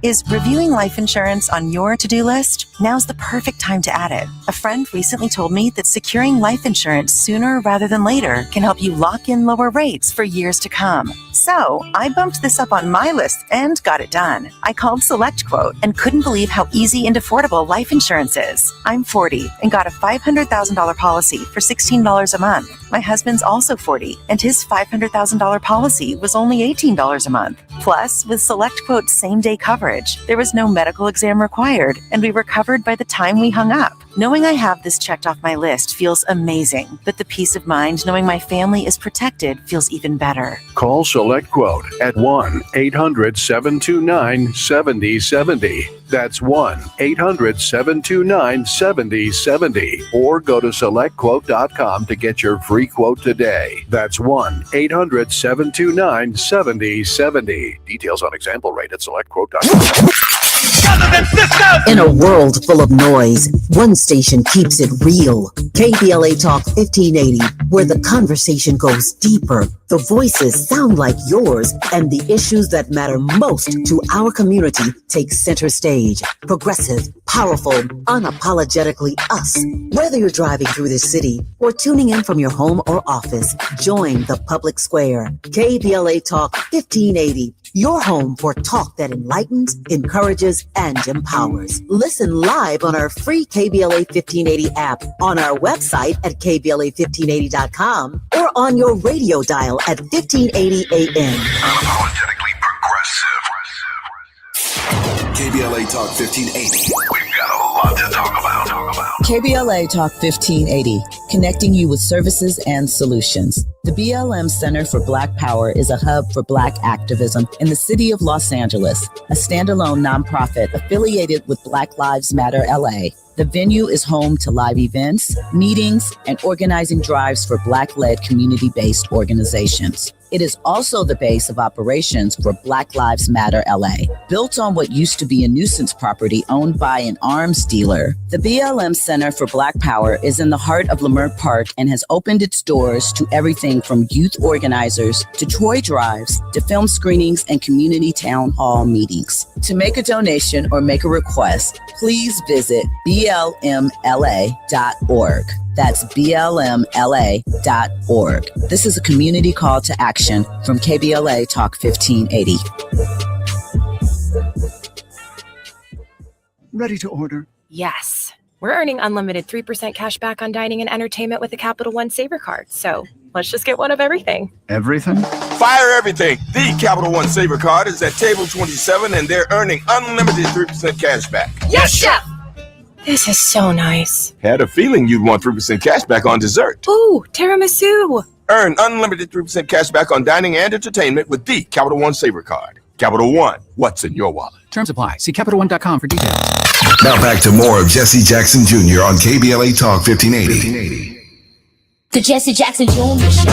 Is reviewing life insurance on your to-do list? Now's the perfect time to add it. A friend recently told me that securing life insurance sooner rather than later can help you lock in lower rates for years to come. So I bumped this up on my list and got it done. I called SelectQuote and couldn't believe how easy and affordable life insurance is. I'm 40 and got a $500,000 policy for $16 a month. My husband's also 40 and his $500,000 policy was only $18 a month. Plus, with SelectQuote's same-day coverage, there was no medical exam required, and we were covered by the time we hung up. Knowing I have this checked off my list feels amazing, but the peace of mind knowing my family is protected feels even better. Call SelectQuote at 1-800-729-7070. That's 1-800-729-7070. Or go to SelectQuote.com to get your free quote today. That's 1-800-729-7070. Details on example rate at SelectQuote.com. In a world full of noise, one station keeps it real. KBLA Talk 1580, where the conversation goes deeper, the voices sound like yours, and the issues that matter most to our community take center stage. Progressive, powerful, unapologetically us. Whether you're driving through the city or tuning in from your home or office, join the public square. KBLA Talk 1580. Your home for talk that enlightens, encourages, and empowers. Listen live on our free KBLA 1580 app, on our website at KBLA1580.com, or on your radio dial at 1580 AM. Unapologetically progressive. KBLA Talk 1580. We've got a lot to talk about. KBLA Talk 1580, connecting you with services and solutions. The BLM Center for Black Power is a hub for Black activism in the city of Los Angeles, a standalone nonprofit affiliated with Black Lives Matter LA. The venue is home to live events, meetings, and organizing drives for Black-led community-based organizations. It is also the base of operations for Black Lives Matter LA. Built on what used to be a nuisance property owned by an arms dealer, the BLM Center for Black Power is in the heart of Leimert Park and has opened its doors to everything from youth organizers to toy drives to film screenings and community town hall meetings. To make a donation or make a request, please visit blmla.org. That's blmla.org. This is a community call to action from KBLA Talk 1580. Ready to order. Yes. We're earning unlimited 3% cash back on dining and entertainment with the Capital One Saver card. So let's just get one of everything. Everything? Fire everything. The Capital One Saver card is at table 27 and they're earning unlimited 3% cash back. Yes, Chef! This is so nice. Had a feeling you'd want 3% cash back on dessert. Ooh, tiramisu. Earn unlimited 3% cash back on dining and entertainment with the Capital One Saver card. Capital One, what's in your wallet? Terms apply. See CapitalOne.com for details. Now back to more of Jesse Jackson Jr. on KBLA Talk 1580. The Jesse Jackson Jr. Show.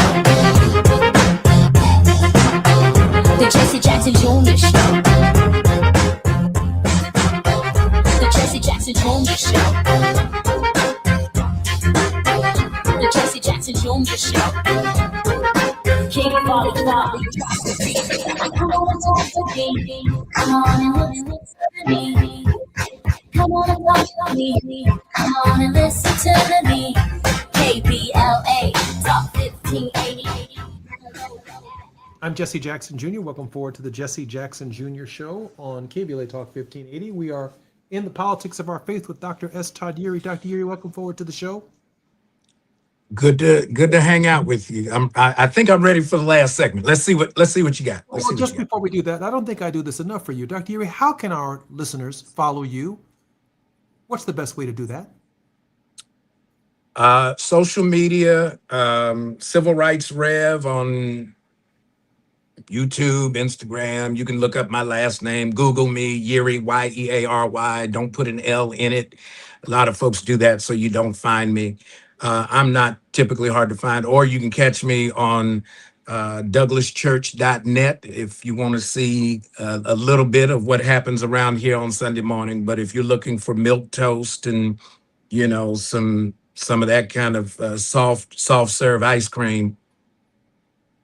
The Jesse Jackson Jr. Show. The Jesse Jackson Jr. Show. The Jesse Jackson Jr. Show. King of all the ball. Come on, talk to me. Come on and listen to me. Come on and talk to me. Come on and listen to me. KBLA Talk 1580. I'm Jesse Jackson Jr. Welcome forward to the Jesse Jackson Jr. Show on KBLA Talk 1580. We are in the politics of our faith with Dr. S. Todd Eury. Dr. Eury, welcome forward to the show. Good to hang out with you. I think I'm ready for the last segment. Let's see what you got. Well, just before we do that, I don't think I do this enough for you. Dr. Eury, how can our listeners follow you? What's the best way to do that? Social media, Civil Rights Rev on YouTube, Instagram. You can look up my last name, Google me, Yeary, Yeary. Don't put an L in it. A lot of folks do that so you don't find me. I'm not typically hard to find, or you can catch me on douglaschurch.net if you want to see a little bit of what happens around here on Sunday morning. But if you're looking for milk toast and, you know, some of that kind of soft serve ice cream,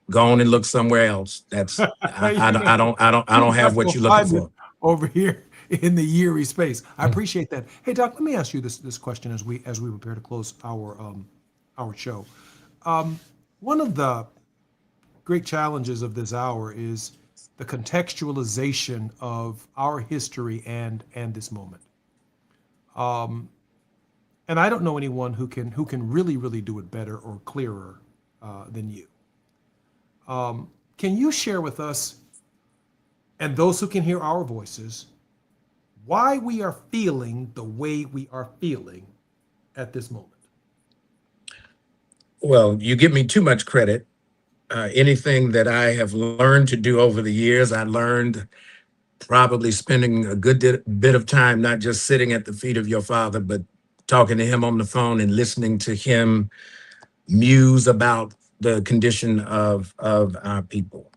go on and look somewhere else. That's I don't have what you're looking for over here in the Yeary space. I appreciate that. Hey, Doc, let me ask you this question as we prepare to close our show. One of the great challenges of this hour is the contextualization of our history and this moment. And I don't know anyone who can really do it better or clearer than you. Can you share with us and those who can hear our voices why we are feeling the way we are feeling at this moment? Well, you give me too much credit. Anything that I have learned to do over the years, I learned probably spending a good bit of time, not just sitting at the feet of your father, but talking to him on the phone and listening to him muse about the condition of our people.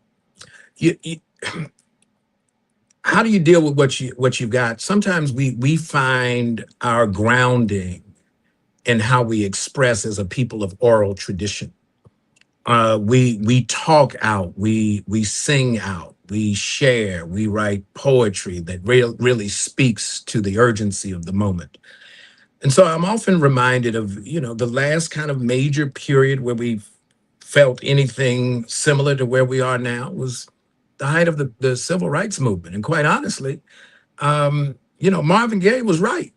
How do you deal with what you've got? Sometimes we find our grounding in how we express as a people of oral tradition. We talk out, we sing out, we share, we write poetry that really speaks to the urgency of the moment. And so I'm often reminded of, you know, the last kind of major period where we felt anything similar to where we are now was the height of the civil rights movement. And quite honestly, you know, Marvin Gaye was right.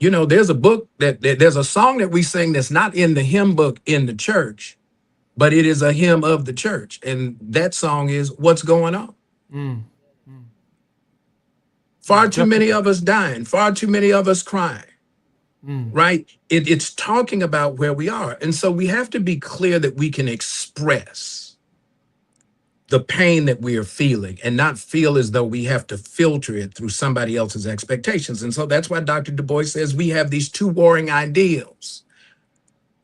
You know, there's a song that we sing that's not in the hymn book in the church, but it is a hymn of the church. And that song is What's Going On? Far too many of us dying, far too many of us crying. Right? It's talking about where we are. And so we have to be clear that we can express the pain that we are feeling and not feel as though we have to filter it through somebody else's expectations. And so that's why Dr. Du Bois says we have these two warring ideals,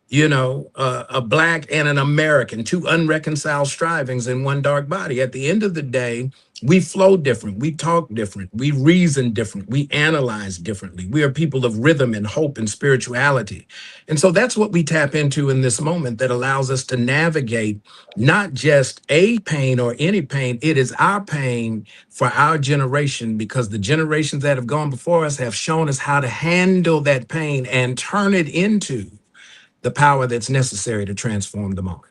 you know, a Black and an American, two unreconciled strivings in one dark body. At the end of the day, we flow different, we talk different, we reason different, we analyze differently. We are people of rhythm and hope and spirituality. And so that's what we tap into in this moment that allows us to navigate not just a pain or any pain, it is our pain for our generation, because the generations that have gone before us have shown us how to handle that pain and turn it into the power that's necessary to transform the moment.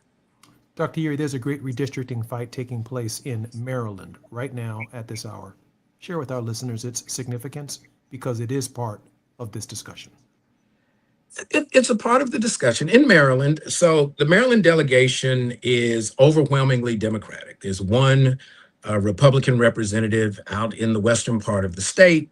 Dr. Eury, there's a great redistricting fight taking place in Maryland right now at this hour. Share with our listeners its significance because it is part of this discussion? It's a part of the discussion in Maryland. So the Maryland delegation is overwhelmingly Democratic. There's one Republican representative out in the western part of the state.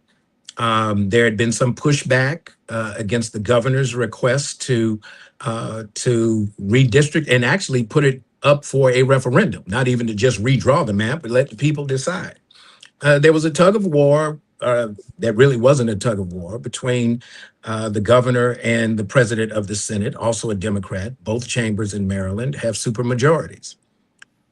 There had been some pushback against the governor's request to redistrict and actually put it up for a referendum, not even to just redraw the map, but let the people decide. There was a tug of war that really wasn't a tug of war between the governor and the president of the Senate, also a Democrat. Both chambers in Maryland have supermajorities.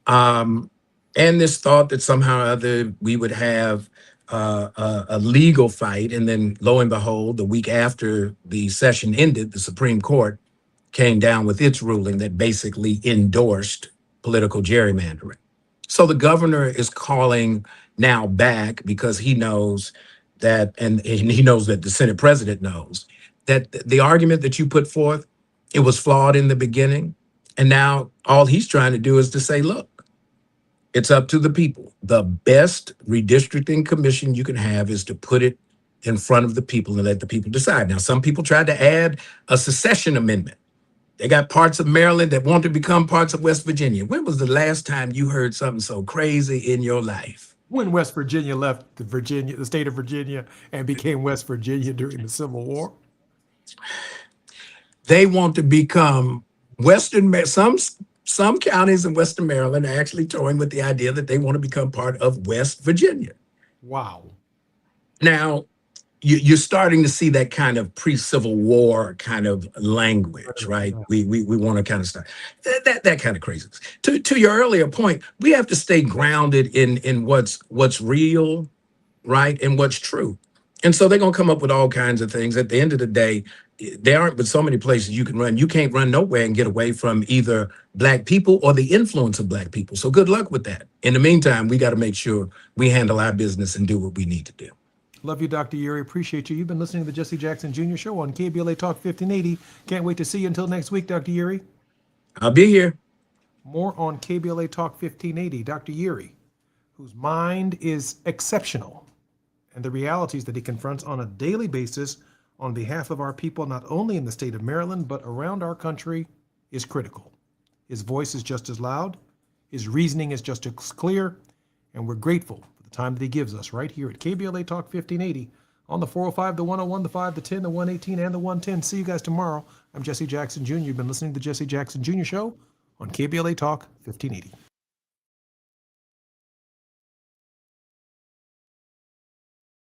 And this thought that somehow or other we would have a legal fight, and then lo and behold, the week after the session ended, the Supreme Court came down with its ruling that basically endorsed political gerrymandering. So the governor is calling now back because he knows that, and he knows that the Senate president knows that the argument that you put forth, it was flawed in the beginning. And now all he's trying to do is to say, look, it's up to the people. The best redistricting commission you can have is to put it in front of the people and let the people decide. Now, some people tried to add a secession amendment. They got parts of Maryland that want to become parts of West Virginia. When was the last time you heard something so crazy in your life? When West Virginia left the state of Virginia, and became West Virginia during the Civil War? They want to become some counties in Western Maryland are actually toying with the idea that they want to become part of West Virginia. Wow. Now, you're starting to see that kind of pre-Civil War kind of language, right? We want to kind of start that kind of craziness. To your earlier point, we have to stay grounded in what's real, right, and what's true. And so they're gonna come up with all kinds of things. At the end of the day, there aren't but so many places you can run. You can't run nowhere and get away from either Black people or the influence of Black people. So good luck with that. In the meantime, we got to make sure we handle our business and do what we need to do. Love you, Dr. Uri. Appreciate you. You've been listening to the Jesse Jackson Jr. Show on KBLA Talk 1580. Can't wait to see you until next week, Dr. Uri. I'll be here. More on KBLA Talk 1580. Dr. Uri, whose mind is exceptional, and the realities that he confronts on a daily basis on behalf of our people, not only in the state of Maryland, but around our country, is critical. His voice is just as loud. His reasoning is just as clear. And we're grateful for the time that he gives us right here at KBLA Talk 1580 on the 405, the 101, the 5, the 10, the 118, and the 110. See you guys tomorrow. I'm Jesse Jackson Jr. You've been listening to the Jesse Jackson Jr. Show on KBLA Talk 1580.